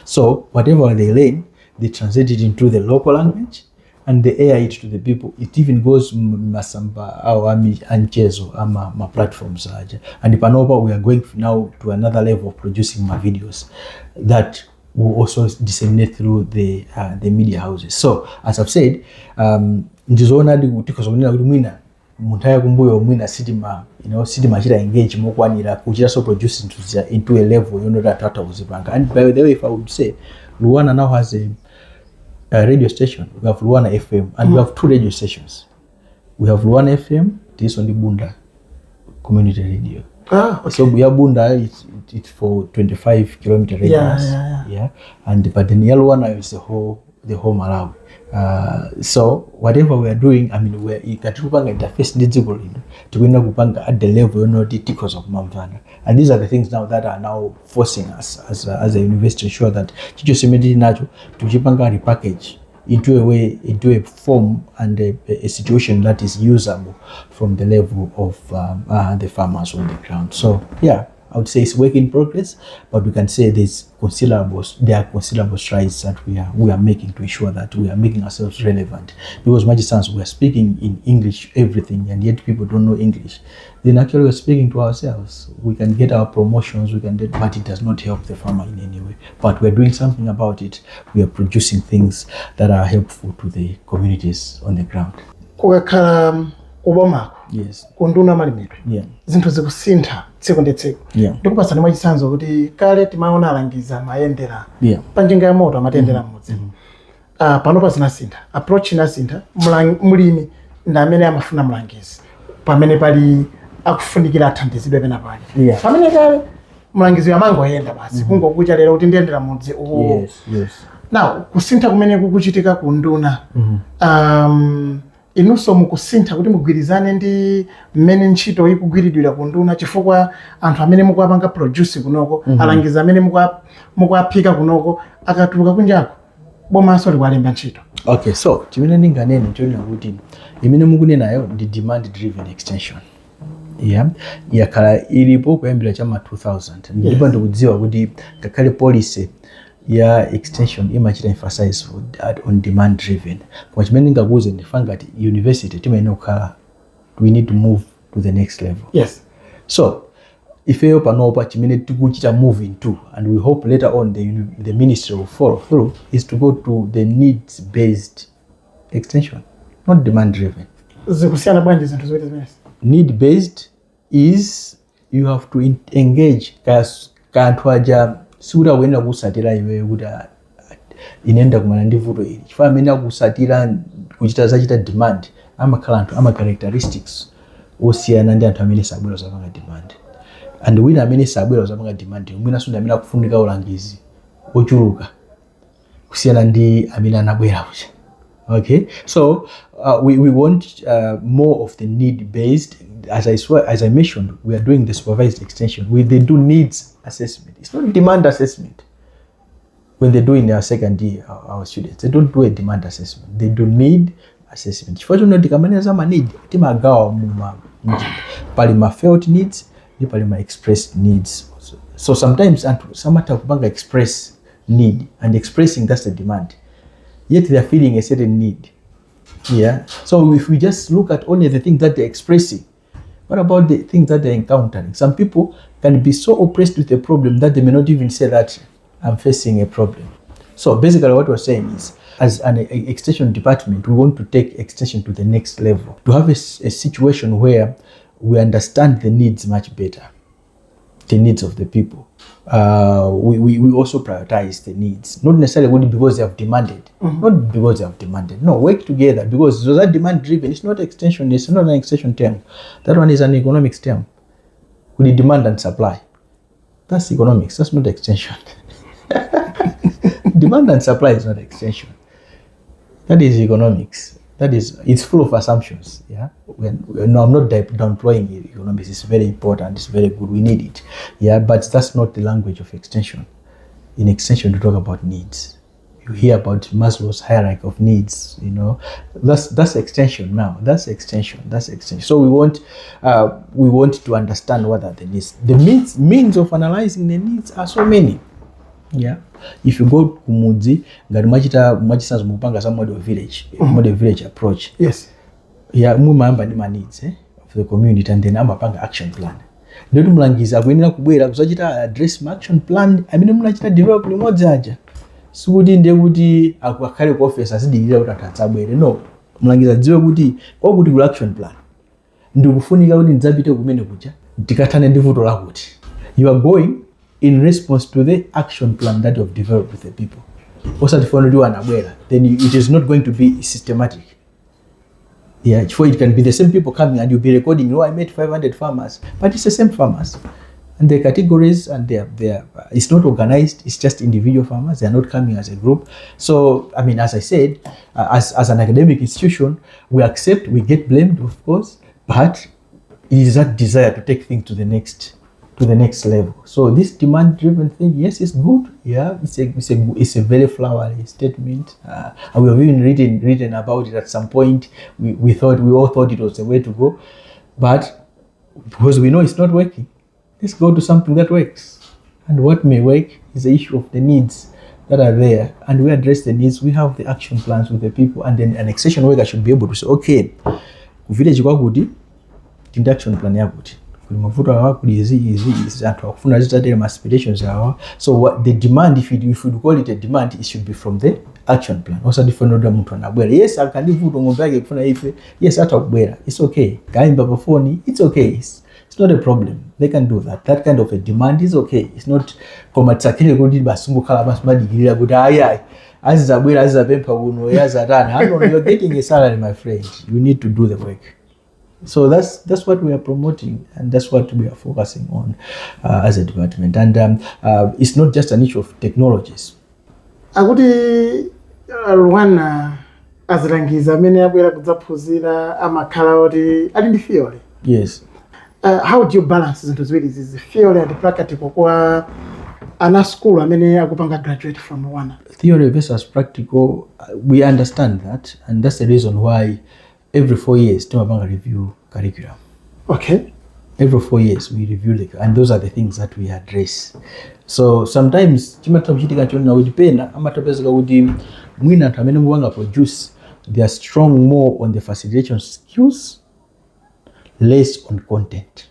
so whatever they learn, they translate it into the local language and they air it to the people. It even goes masamba au anchezo ama platforms aja. And panopa we are going now to another level of producing my videos that will also disseminate through the media houses. So as I've said, ndizoona tikuzonena kuti mwina muntaya kumbuyo mwina sitima chita engage mokwanira kuchita so produce into a level that uzipanga. And by the way, if I would say LUANAR now has a radio station. We have LUANAR FM and we have 2 radio stations. We have LUANAR FM, this on the Bunda community radio. Okay. So we have Bunda, it's for 25 kilometer radius. Yeah. And but the LUANAR is a whole the whole Malawi. So whatever we are doing, I mean, we're ikatupanga interface ndidziko lino tikuenda kupanga at the level yonoti tikhoza kumamvana, and these are the things now that are now forcing us as a university to ensure that chicho semedi nacho tuchipanga repackage into a way, into a form and a situation that is usable from the level of the farmers on the ground. So yeah, I would say it's work in progress, but we can say there are considerable strides that we are making to ensure that we are making ourselves relevant. Because much as we are speaking in English everything, and yet people don't know English, then actually we're speaking to ourselves. We can get our promotions, but it does not help the farmer in any way. But we're doing something about it. We are producing things that are helpful to the communities on the ground. Kukakhala kubomako. Yes. Kunduna malimidwe. Yeah. Zinthu zikusintha tsiku ndi tsiku. Yeah. Ndikupasani mwachisanzo kuti kale timaona alangiza mayendera. Yeah. Panjinga ya moto amatendera mmodzi. Panopa zinasintha. Approach inasintha. Mulimi ndi amene amafuna mlangizi. Pamene pali akufunikira athandizidwe pena pali. Yeah. Pamene kale mlangizi amangoyenda basi. Kungokucha lero kuti ndiyendera mmodzi. Yes, yes. Now, kusintha kumene kukuchitika kunduna. Inunso mukusintha kuti mugwirizane ndi mmene ntchito ikugwiridwira kunduna chifukwa anthu amene mukuapanga produce kunoko, alangiza amene mukuaphika kunoko akatuluka kunjako bomaso likualemba ntchito. Okay, so chimene ndinganene chonena kuti imene mukunenayo ndi demand driven extension. Yeah, yakhala ilipo kuyambira chama 2000. Ndipo ndikudziwa kuti ngakhale policy ya extension imachita emphasize on demand driven. Kwa chimene ndingakuze ndifanga ngati university timayenera kukhala, we need to move to the next level. Yes. So ifeyo panopa chimene tikuchita moving to, and we hope later on the ministry will follow through, is to go to the needs based extension, not demand driven. Zikusiyana bwanji zinthu zote zimenezi? Need based is you have to engage kanthu aja sura wena kusatira iwe kuti inenda kumana ndi vuto ili. Chifukwa amene akusatira kuchita zachita demand amakhala anthu ama characteristics osiyana ndi anthu amene sabwera zapanga demand. And wina amene sabwera zapanga demand mwina sunda amene akufunika ulangizi ochuluka kusiyana ndi amene anabwera uja. Okay, so we want more of the need based. As I mentioned, we are doing the supervised extension. They do needs assessment. It's not demand assessment. When they do in their second year, our students, they don't do a demand assessment. They do need assessment. Fortunately, kamaniza ma need timagawa muma pali ma felt needs ni pali ma expressed needs. So sometimes some kupanga express need and expressing that's the demand. Yet they are feeling a certain need. Yeah. So if we just look at only the things that they're expressing, what about the things that they're encountering? Some people can be so oppressed with a problem that they may not even say that I'm facing a problem. So basically what we're saying is, as an extension department, we want to take extension to the next level, to have a situation where we understand the needs much better, the needs of the people. We also prioritize the needs, not necessarily because they have demanded, not because they have demanded. No, work together, because that demand driven, it's not extension, it's not an extension term. That one is an economics term. We need demand and supply. That's economics, that's not extension. Demand and supply is not extension. That is economics. It's full of assumptions. Yeah. No, I'm not downplaying economics. It's very important. It's very good. We need it. Yeah. But that's not the language of extension. In extension, we talk about needs. You hear about Maslow's hierarchy of needs. You know, that's extension now. That's extension. So we want to understand what are the needs. The means of analyzing the needs are so many. Yeah. If you go to Mudzi, ngari machisanzo mupanga some model village approach. Yes. Yeah, mumamba ndi needs of the community, and then amapanga action plan. Ndio mlangiza akuyenera kubwera kusachita address action plan amene munachita develop limodzi aja. Sikuti ndiye kuti akakhale ku office asidikira kuti atatsabwere. No, mlangiza dziwe kuti kwakuti ku action plan ndikufunika kuti ndidzapite kumene kuja ndikathane ndi vuto lakuti. You are going in response to the action plan that you have developed with the people. Then it is not going to be systematic. Yeah, for it can be the same people coming and you'll be recording, I met 500 farmers, but it's the same farmers. And the categories, and they're it's not organized, it's just individual farmers, they're not coming as a group. So I mean, as I said, as an academic institution, we accept, we get blamed, of course, but it is that desire to take things to the next level. So this demand-driven thing, yes, it's good. Yeah, it's a very flowery statement. And we have even written about it at some point. We all thought it was the way to go, but because we know it's not working, let's go to something that works. And what may work is the issue of the needs that are there, and we address the needs. We have the action plans with the people, and then an extension worker should be able to say, okay, village kwakuti tinda action plan yakuti kuli mavuto awa kuli izi anthu akufuna zitatera aspirations awa. So what the demand, if you call it a demand, it should be from the action plan. Also different order mtu anabwera, yes akandivuto ngombe yake kufuna ife, yes atakubwera, it's okay, kaimba pa phone, it's okay, it's not a problem, they can do that. That kind of a demand is okay. It's not komatsakile kuti basungukhala basimadigirira kuti ayi azizabwera azizapempha kuno yazatana. No, you're getting a salary, my friend, you need to do the work. So that's what we are promoting, and that's what we are focusing on as a department. And it's not just an issue of technologies. Akuti Rwanda azilangiza amene abwera kudzaphunzira amakhala oti ali ndi theory. Yes. How do you balance zinthu ziwiri izi, theory and practical kwa ana school amene akupanga graduate from Rwanda? Theory versus practical, we understand that, and that's the reason why every 4 years timapanga review curriculum. Okay. Every 4 years we review and those are the things that we address. So sometimes chimatha kuchitika chona kuti pena amatapezeka kuti mwina anthu amene mupanga produce, they are strong more on the facilitation skills, less on content.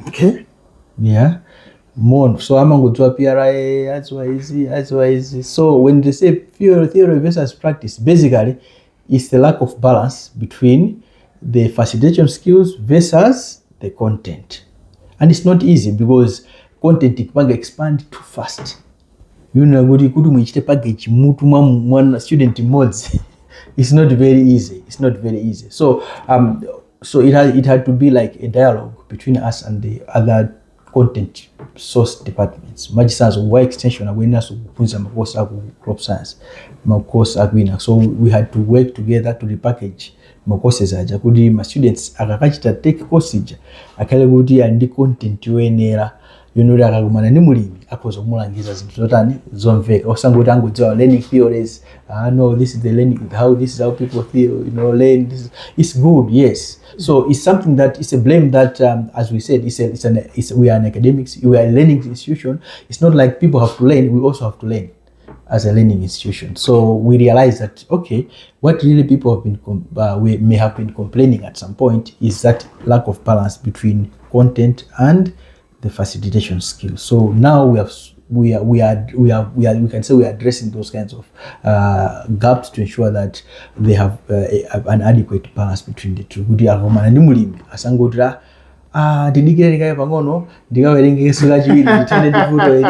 Okay. Yeah, more. So amangodzwa PRA azwa. So when they say theory versus practice, basically it's the lack of balance between the facilitation skills versus the content. And it's not easy because content ikipanga expand too fast. You know, kuti muichite package mutu mwa student mods. It's not very easy. So so it had to be like a dialogue between us and the other content source departments. Majisanzo wa extension awareness kufunza makosa aku crop science, makosa akuina. So we had to work together to repackage makosa aja kuti ma students akakachita take course ija akale kuti andi content yoenera yonora akakumana ni mulimi akoza kumulangiza zinthu zotani zomveka osanguti angodziwa learning theories. No, this is the learning, this is how people learn. It's good, yes. So it's something that is a blame that, as we said, we are an academics, we are a learning institution. It's not like people have to learn, we also have to learn as a learning institution. So we realize that, okay, what really people have been, we may have been complaining at some point is that lack of balance between content and the facilitation skills. So now we can say we are addressing those kinds of gaps to ensure that they have an adequate balance between the two. Kuti akomana ndi mulimi asangotira ndidikire kaya pang'ono ndikawerenge sura chiwiri chitende ndivuto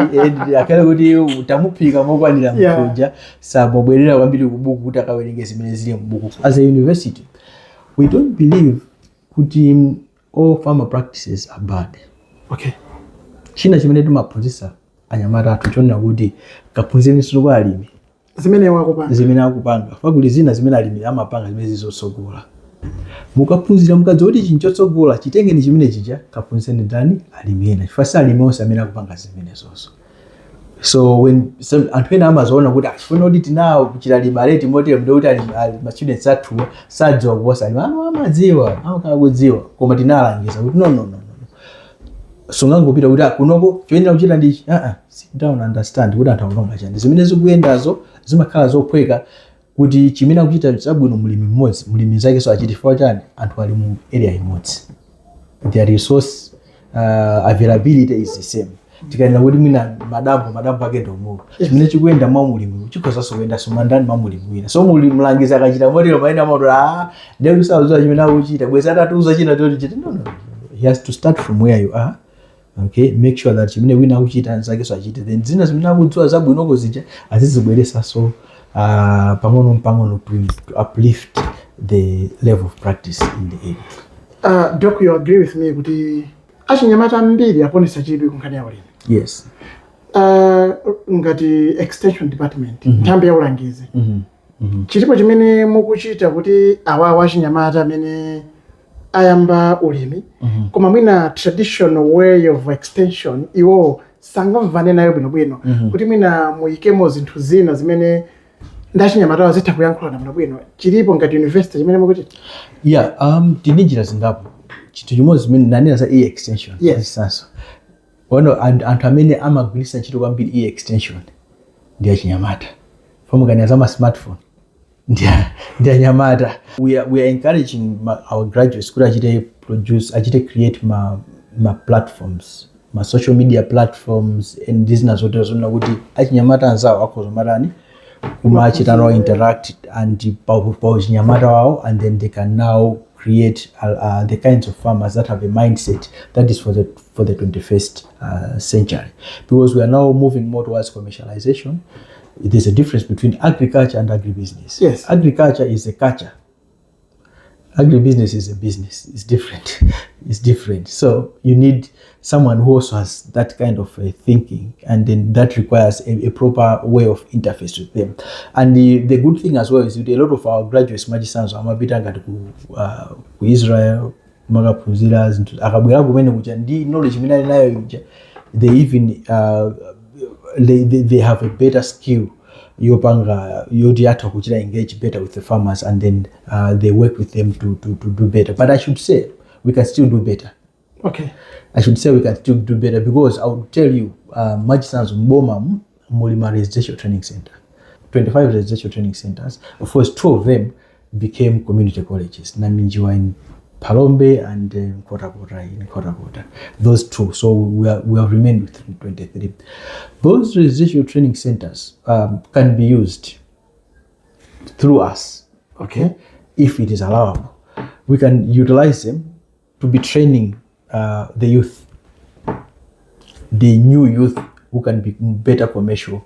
akale kuti utamuphika mokwanira mkuja sabobwerera kwambiri kubuku kuti akawerenge zimene zili mbuku. As a university, we don't believe kuti all farmer practices are bad. Okay. China chimene timaphunzitsa anyamata athu chonena kuti kaphunzeni sulu kwa alimi zimene akupanga fakuli zina zimene alimi amapanga zimene zizotsogola. Mukaphunzira mukadza kuti chinthu chotsogola chitengeni chimene chija kaphunzeni ndani alimi ena chifasa alimi onse amene akupanga zimene zonso. So when anthu ena amazoona kuti achifuna kuti tinawo kuchita libaleti motere mde kuti ma students athu sadziwa kuposa alimi amadziwa amakhala kudziwa koma tinalangiza kuti no. Sungangopita kuti kunoko choyenera kuchita ndichi sit down understand kuti anthu akupanga chani zimene zikuyendazo zimakhala zophweka kuti chimene akuchita chabwino mulimi mmodzi mulimi zake so achiti for chani anthu ali mu area imodzi. Their resource availability is the same. Tikaenda kuti mina madambo ake ndomo chimene chikuyenda mwa mulimi chikhozaso kuyenda somandani mwa mulimi wina. So mulimi mlangiza akachita motero maina moto ndeku sauzwa chimene akuchita bweza atatuza china toti chiti no. He has to start from where you are. Okay, make sure that chimene wina akuchita zake so achite, then zina zimene akudziwa zabwinoko zija azizibweresa so pang'ono to uplift the level of practice in the area. Doc, you agree with me kuti achinyamata ambiri aponesa chidwi kunkhani ya ulimi. Yes. Ngati extension department nthambi ya ulangizi chilipo chimene mukuchita kuti awawa achinyamata amene ayamba ulimi koma mwina traditional way of extension iwo sangamvane nayo bwinobwino kuti mwina muyikemo zinthu zina zimene ndachinyamata wazitha kuyankhula bwinobwino chilipo ngati university chimene mukuchita? Tini njira zingapo chinthu chimodzi zimene nanena za extension. Yes. Anthu amene amagwiritsa ntchito kwambiri extension ndi achinyamata famukani za smartphone ndi anyamata. We are encouraging our graduates kuti achite create ma platforms, ma social media platforms and business zona kuti achinyamata anzawo akhoza matani kumachita no interact and pa chinyamata wawo, and then they can now create the kinds of farmers that have a mindset that is for the 21st century, because we are now moving more towards commercialization. There's a difference between agriculture and agribusiness. Yes. Agriculture is a culture. Agribusiness is a business. It's different. It's different. So you need someone who also has that kind of thinking, and then that requires a proper way of interface with them. And the good thing as well is that a lot of our graduates majisanzo amapita ngati ku Israel makaphunzira zinthu akabwera kumene kuja ndi knowledge imene ali nayo ija, they even they have a better skill yopanga yoti atha kuchita engage better with the farmers, and then they work with them to do better. But I should say we can still do better. Okay. I should say we can still do better, because I would tell you, Majisanzo Mboma Mulima Residential Training Center, 25 residential training centers. Of course, 2 of them became community colleges. Naminjiwa in Palombe and Kotakota in Kotakota. Those 2. So we have remained with 23. Those residential training centers can be used through us. Okay. If it is allowable, we can utilize them to be training the youth, the new youth who can be better commercial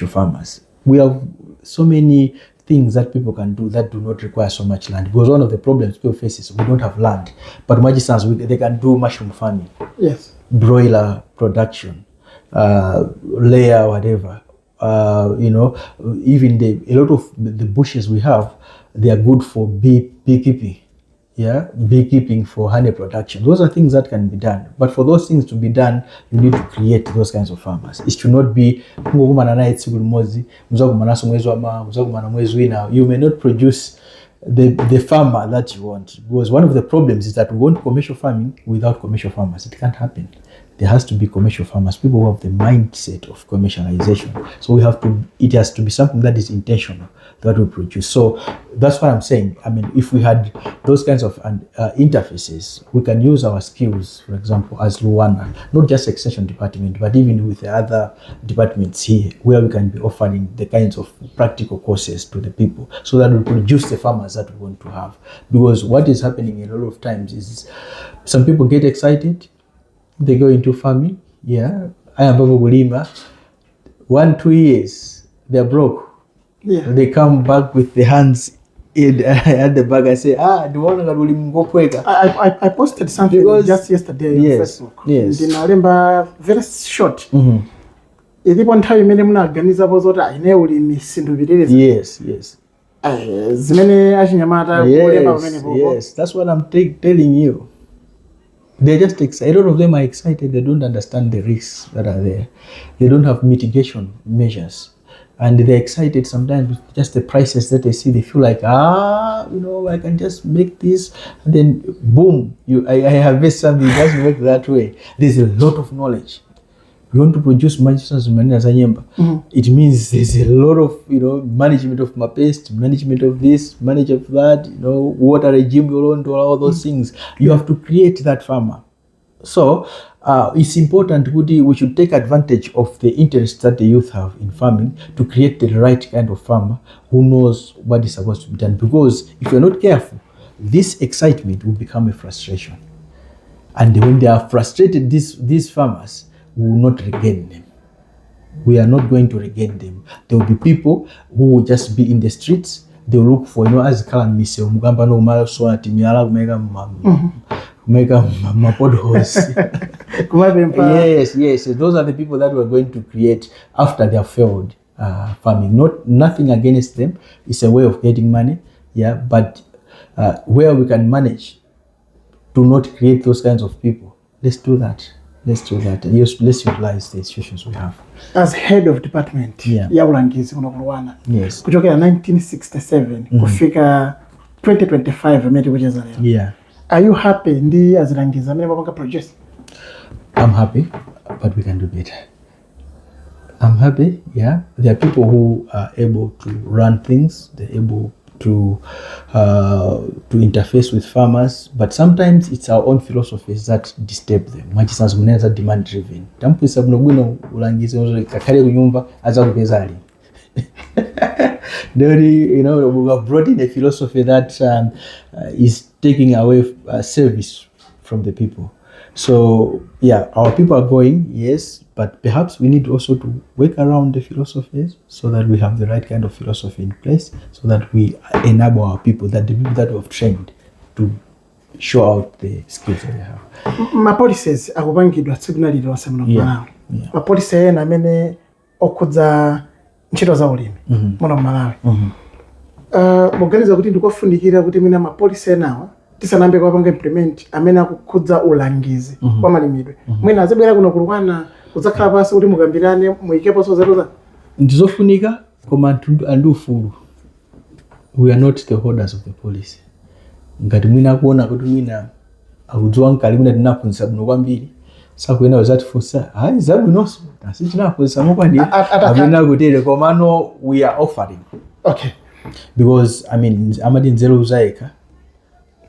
farmers. We have so many things that people can do that do not require so much land, because one of the problems people face is we don't have land. But Majisans, they can do mushroom farming, yes, broiler production, layer, whatever. Even a lot of the bushes we have, they are good for beekeeping. Yeah, beekeeping for honey production. Those are things that can be done. But for those things to be done, you need to create those kinds of farmers. It should not be you may not produce the farmer that you want. Because one of the problems is that we want commercial farming without commercial farmers. It can't happen. There has to be commercial farmers, people who have the mindset of commercialization. So it has to be something that is intentional that we produce. So that's what I'm saying. I mean, if we had those kinds of interfaces, we can use our skills, for example, as LUANAR, not just extension department, but even with the other departments here, where we can be offering the kinds of practical courses to the people, so that we produce the farmers that we want to have. Because what is happening a lot of times is some people get excited, they go into farming. Yeah, I am Baba Gulima. 1-2 years, they're broke. Yeah. They come back with the hands at the back. I say, I posted something just yesterday on Facebook. Yes. Ndinalemba very short. Ilipo nthawi imene munaganiza pozoti aine ulimi sinthu vitireza. Yes. Zimene achinyamata kulemba pamene popo. Yes, that's what I'm telling you. They're just excited. A lot of them are excited. They don't understand the risks that are there. They don't have mitigation measures. And they're excited sometimes with just the prices that they see. They feel like, I can just make this. And then, boom, I harvest something. It doesn't work that way. There's a lot of knowledge. You want to produce it means there's a lot of management of my pest, management of this, management of that, water regime, all those things. You have to create that farmer. So it's important we should take advantage of the interest that the youth have in farming to create the right kind of farmer who knows what is supposed to be done. Because if you're not careful, this excitement will become a frustration. And when they are frustrated, these farmers will not regain them. We are not going to regain them. There will be people who will just be in the streets. They will look for, as Kalan Mise, Mugamba no Malsona Timiala, make my potholes. Yes, those are the people that we're going to create after they have failed farming. Nothing against them. It's a way of getting money, but where we can manage to not create those kinds of people, let's do that. Let's utilize the institutions we have. As head of department ya ulangizi kuno kulwana, kuchokera 1967 kufika 2025 ameti kucheza lero. Are you happy ndi azilangiza amene mapanga produce? I'm happy, but we can do better. I'm happy, There are people who are able to run things, they're able to interface with farmers, but sometimes it's our own philosophies that disturb them. Machisanzo muneza demand driven. Tampisa mnobwino ulangizi kakale kunyumba aza kupeza ali. We have brought in a philosophy that is taking away service from the people. So our people are going, yes, but perhaps we need also to work around the philosophies so that we have the right kind of philosophy in place, so that we enable our people, that the people that we have trained to show out the skills that they have. My policies akupangidwa signal ili wasemno Malawi. My policy ena amene okudza ntchito za ulimi muno Malawi. Muganiza kuti ndikofunikira kuti mina ma policy enawa tisanambe kwapanga implement amene akukudza ulangizi kwa malimidwe. Mwina azibwera kuno kulwana kudzakhala pasi kuti mukambirane muikepo sozeroza. Ndizofunika koma andu ufulu. We are not the holders of the policy. Ngati mwina kuona kuti mwina akudziwa nkali mwina tinaphunzitsa bwino kwambiri. Sakuena uzatifunsa, hayi zabwinonso. Nasi tinaphunzitsa mokwandi. Amene kutere komano we are offering. Okay. Because amadi nzelo uzaika.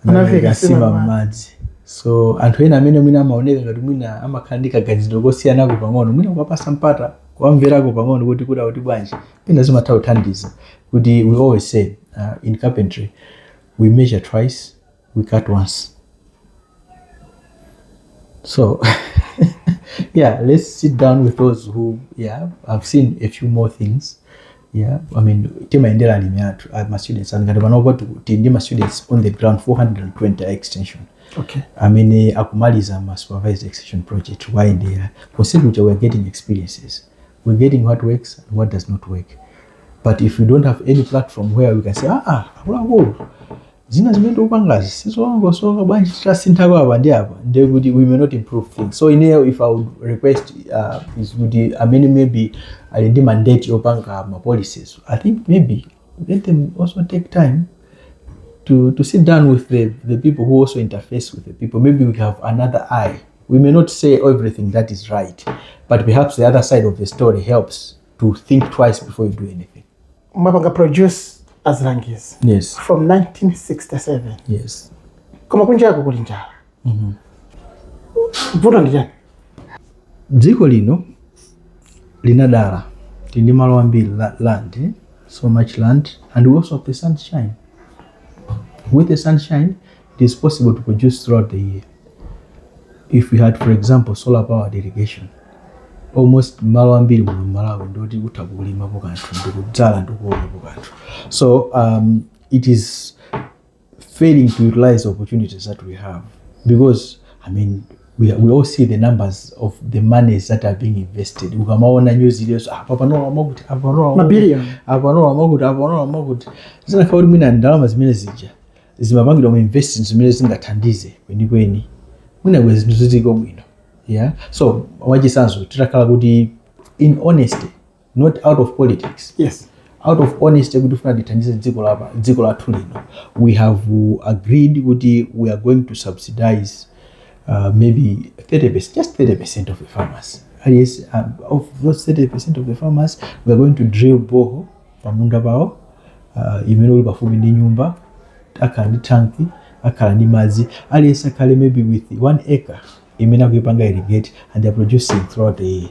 Anaveka sima madzi. So anthu ena amene mwina amaoneka ngati mwina amakhandika gaziro kosiyana ko pang'ono mwina ukapasa mpata kwamvera ko pang'ono kuti kuda kuti bwanji pena zimatha kuthandiza kuti we always say in carpentry we measure twice, we cut once. So let's sit down with those who have seen a few more things. Timaendera alimi athu my students and ngati panopo tindi ma students on the ground 420 extension. Okay. Akumaliza ma supervised extension project wide considering we're getting experiences. We're getting what works and what does not work. But if we don't have any platform where we can say zina zimendo upangazi sizo wangu so bwanji trasintha kwa abandi apa we may not improve things. So in here, if I would request is would maybe I did mandate opanga my policies. I think maybe let them also take time to sit down with the people who also interface with the people. Maybe we have another eye. We may not say everything that is right, but perhaps the other side of the story helps to think twice before you do anything. Mapanga produce as Langiz. Yes. From 1967. Yes. Koma kunja kukuli njala. Vuto ndi chani? Dziko lino linadala. Tindi malo ambiri land, so much land, and we also have the sunshine. With the sunshine, it is possible to produce throughout the year. If we had, for example, solar powered irrigation, almost malo ambiri mu Malawi ndoti kutakulima pokanthu ndikudzala ndikuona pokanthu. So it is failing to utilize the opportunities that we have, because we all see the numbers of the monies that are being invested. Ukamaona news ile apanola amakuti zina kauri mwina ndalama zimene zija zimapangidwa mu investing zimene zingathandize kwenikweni mwina kwezi ziziko bwino. So wachisanzo titakhala kuti in honesty, not out of politics. Yes. Out of honesty kuti funa dithandize dziko lathu lino, we have agreed kuti we are going to subsidize maybe 30%, just 30% of the farmers. Yes, of those 30% of the farmers, we are going to drill borehole pamunda pawo imene uli pafupi ndi nyumba, akhala ndi tanki, akhala ndi madzi, aliyense akhale maybe with 1 acre imene akuyipanga irrigate, and they are producing throughout the year.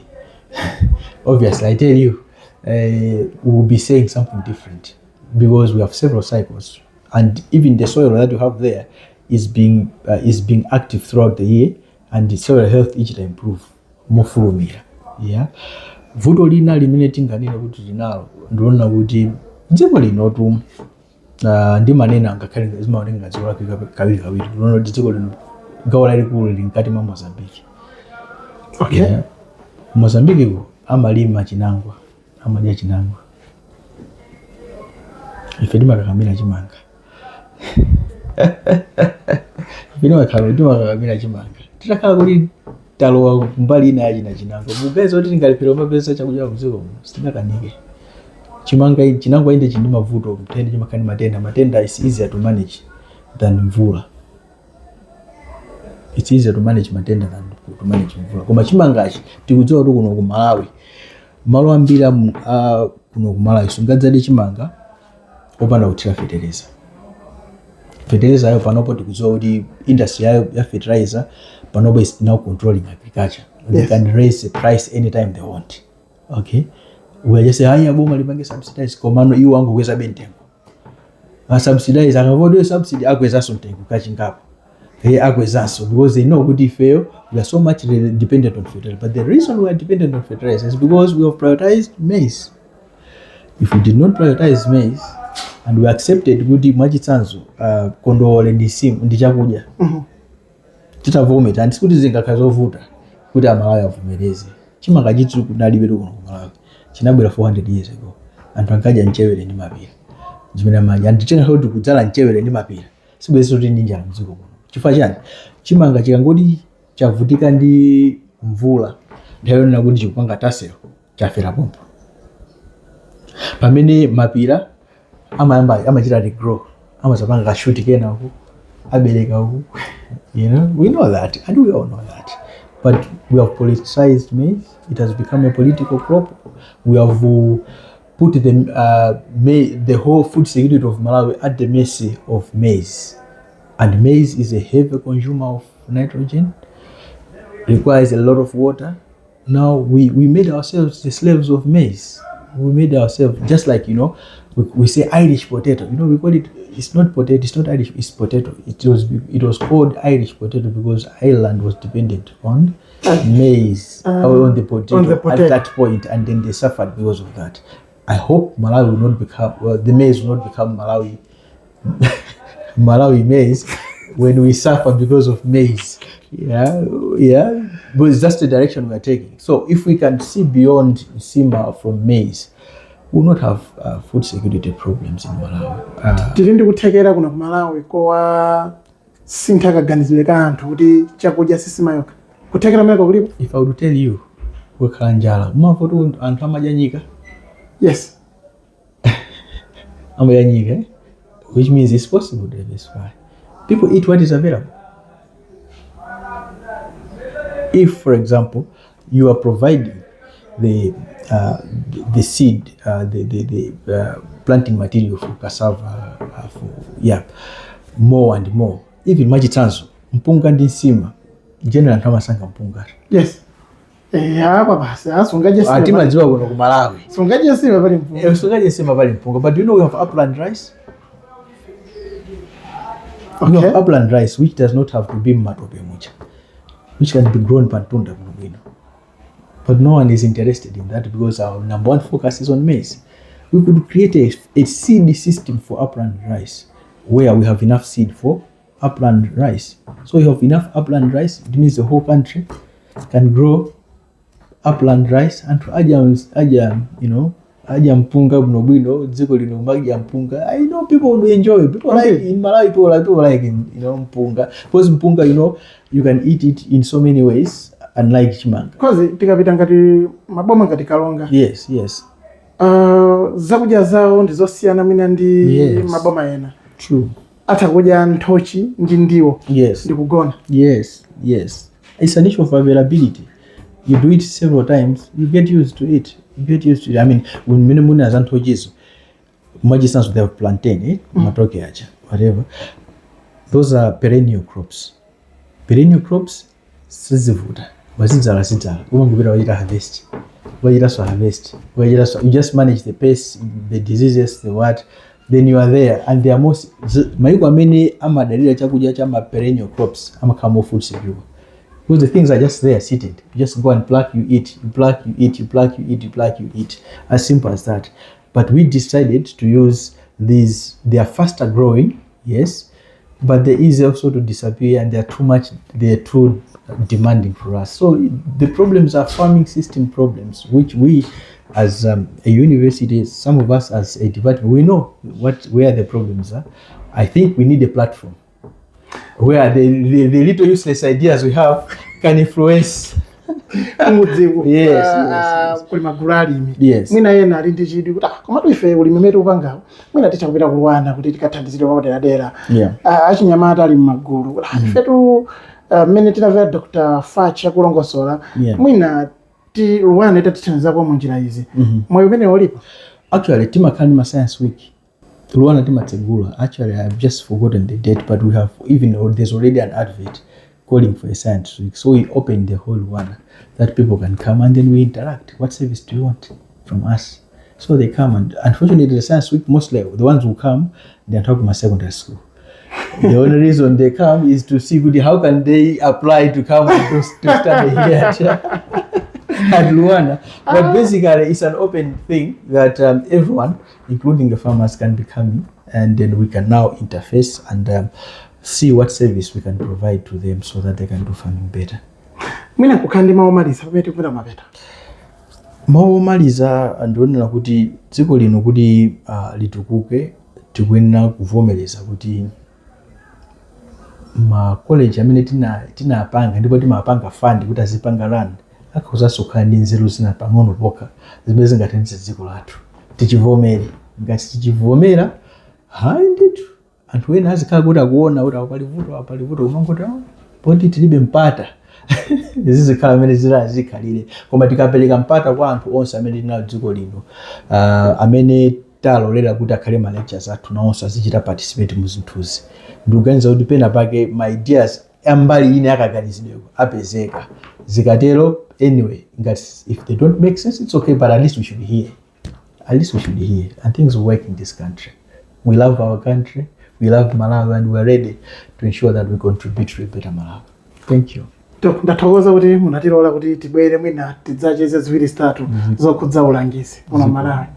Obviously, I tell you, we will be saying something different because we have several cycles, and even the soil that you have there is being active throughout the year, and the soil health each time improve more fulumira. Vuto lina limene tinganena kuti linalo ndiona kuti dziko lino ndi manena ngakhale zimaoneka dziko kawiri ndiona kuti dziko lino gawo lalikulu lili mkati mwa Mozambique. Okay. Yeah. Mozambique ku amalima chinangwa, amadya chinangwa. Ife timakakamira chimanga. Timakakamira chimanga. Titakhala kuti talowa mbali ina yachina chinangwa. Mugaiza kuti tingalepera mapesa chakudya kuziko sitinakanike. Chinangwa inde chindi mavuto kutende chimakani matenda is easier to manage than mvula. It's easier to manage matenda than to manage mvula. Koma chimangachi tikudziwa kuti kuno ku Malawi malo ambiri kuno ku Malawi sungadzade chimanga opanda kuthira fertilizer. Fertilizer ayo panopo tikudziwa kuti industry ya fertilizer panopo is now controlling agriculture. They can raise the price anytime they want. Okay. We are just saying aboma lipange subsidize komano iwo wangu kweza bentengo. Subsidize akavodo subsidy akweza sontengo kachingapo. Akwezanso because they know good fail we are so much dependent on fertilizer. But the reason we are dependent on fertilizer is because we have prioritized maize. If we did not prioritize maize and we accepted good mwachitsanzo kondole ndi chakudya. Titavometa and kuti zingakazovuta kuti Amalawi avomereze. Chimanga chitu kunalibe kuno ku Malawi. Chinabwera 400 years ago. Anthu ankaja nchewere ndi mapira. Jimena manja andicheka kuti kudzala nchewere ndi mapira. Sibweso kuti ndi njala mdziko muno. Chifukwa chani? Chimanga chikangoti chavutika ndi mvula ndayo nakuti chikupanga tasero chafera pompo. Pamene mapira amachita regrow, amazapanga kashuti kena uku, abereka uku. You know, we know that and we all know that. But we have politicized maize. It has become a political crop. We have put the whole food security of Malawi at the mercy of maize. And maize is a heavy consumer of nitrogen, requires a lot of water. Now we made ourselves the slaves of maize. We made ourselves just like, you know, we say Irish potato. You know, we call it, it's not potato, it's not Irish, it's potato. It was called Irish potato because Ireland was dependent on maize, or on the potato at that point, and then they suffered because of that. I hope Malawi will not become, the maize will not become Malawi maize when we suffer because of maize. Yeah, but it's just the direction we are taking. So if we can see beyond Simba from maize, we will not have food security problems in Malawi. Tiri kuthekera kuno ku Malawi kwa sintha kaganizire ka anthu kuti chakudya sisimayoka. Kuthekera meko kulipo? If I would tell you, wekhala njala, mumva kuti anthu amadya nyika? Yes. Amadya nyika, eh? Which means it's possible to diversify. People eat what is available. If, for example, you are providing the seed, the planting material for cassava, more and more. Even majitanzo, mpunga ndi nsima, general anthu amasanga mpunga. Yes. Hapa basi, sungaje sima. Atima jiwa kuno ku Malawi. Sungaje sima pali mpunga. Sungaje sima pali mpunga, but you know we have upland rice. Okay. We have upland rice which does not have to be matope mucha, which can be grown pantunda mnobino. But no one is interested in that because our number one focus is on maize. We could create a seed system for upland rice where we have enough seed for upland rice. So you have enough upland rice, it means the whole country can grow upland rice and aja mpunga mnobino, dziko lino magia mpunga. I know people will enjoy it. People like in Malawi, people like mpunga. Because mpunga, you can eat it in so many ways, unlike chimanga. Because tikapita ngati maboma ngati Kalonga. Yes. Zakudya zawo ndizosiyana mina ndi maboma ena. True. Atakudya nthochi ndi ndiwo. Yes. Ndikugona. Yes. It's an issue of availability. You do it several times, you get used to it. I mean, when many muna azanthojizo, majisanso they have plantain, matoke acha, whatever. Those are perennial crops. Perennial crops, sizivuta. Wazinzala. Umangubira wajita harvest. You just manage the pest, the diseases, the what. Then you are there, and they are most. Mayuko amene amadalira chakudya chama perennial crops, amakamo food secure. Because the things are just there seated. You just go and pluck, you eat, you pluck, you eat, you pluck, you eat, you pluck, you eat. As simple as that. But we decided to use these. They are faster growing, yes, but they're easy also to disappear, and they're too demanding for us. So the problems are farming system problems, which we as a university, some of us as a department, we know where the problems are. I think we need a platform where the little useless ideas we have can influence. Kulima gulali yes. Mwina yena ali ndi chidwi kuti komatu ife ulimi umene upangawo mwina ticha kupita kulwana kuti tikathandizidwe pamadera achinyamata ali m'magulu ifetu mmene tinamvera Dr. Fatch akulongosola mwina LUANAR itatithandizako mu njira izi moyo umene ulipo. Actually timakhala ma science week LUANAR timatsegula. Actually I've just forgotten the date, but we have there's already an advert calling for a science week, so we open the whole LUANAR that people can come and then we interact. What service do you want from us? So they come, and unfortunately the science week, mostly the ones who come, they're talking about secondary school. The only reason they come is to see how can they apply to come to study here at LUANAR. But basically it's an open thing that everyone, including the farmers, can be coming, and then we can now interface and see what service we can provide to them so that they can do farming better. Mwina kukandi maomaliza pamene tikupita mapeta. Maomaliza ndionera kuti dziko lino kuti litukuke tikuyenera kuvomereza kuti ma college amene tinapanga ndipo timapanga fund kuti azipanga land akhozaso kukhala ndi nzeru zina pang'ono pokha zimene zingathandize dziko lathu. Tichivomere, ngati tichivomera hayi ndithu anthu ena azikhala kuti akuona kuti apalivuto unongoti poti tilibe mpata izi zikhala amene zikhalire, koma tikapereka mpata kwa anthu onse amene tinalo dziko lino amene talolera kuti akhale ma lectures athu nawonso azichita participate mu zinthuzi. Ndikuganiza kuti pena pake my ideas ambali ine akaganizidweko apezeka zikatero. Anyway, if they don't make sense, it's okay, but at least we should hear. And things will work in this country. We love our country, we love Malawi, and we're ready to ensure that we contribute to a better Malawi. Thank you. Ndathokoza kuti munatilola kuti tibwere mwina tidzacheze ziwiri zitatu zokhudza ulangizi kuno Malawi.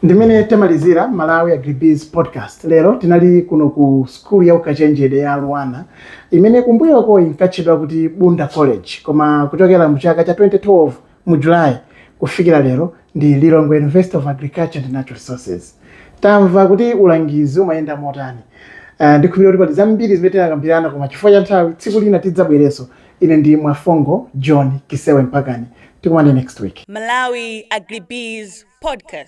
Ndimene temalizira Malawi Agribees podcast. Lero tinali kuno ku school ya ukachenjede ya LUANAR imene kumbuyoko inkatchedwa kuti Bunda College, koma kuchokera mu chaka cha 2012 mu July kufikira lero ndi Lilongwe University of Agriculture and Natural Resources. Tamva kuti ulangizi umayenda motani. Ndikupira kuti pali zambiri zimene tinakambirana, koma chifukwa cha nthawi tsiku lina tidzabwereso. Ine ndi Mwafongo John Kisewe Mpakani. Tikumane next week. Malawi Agribees podcast.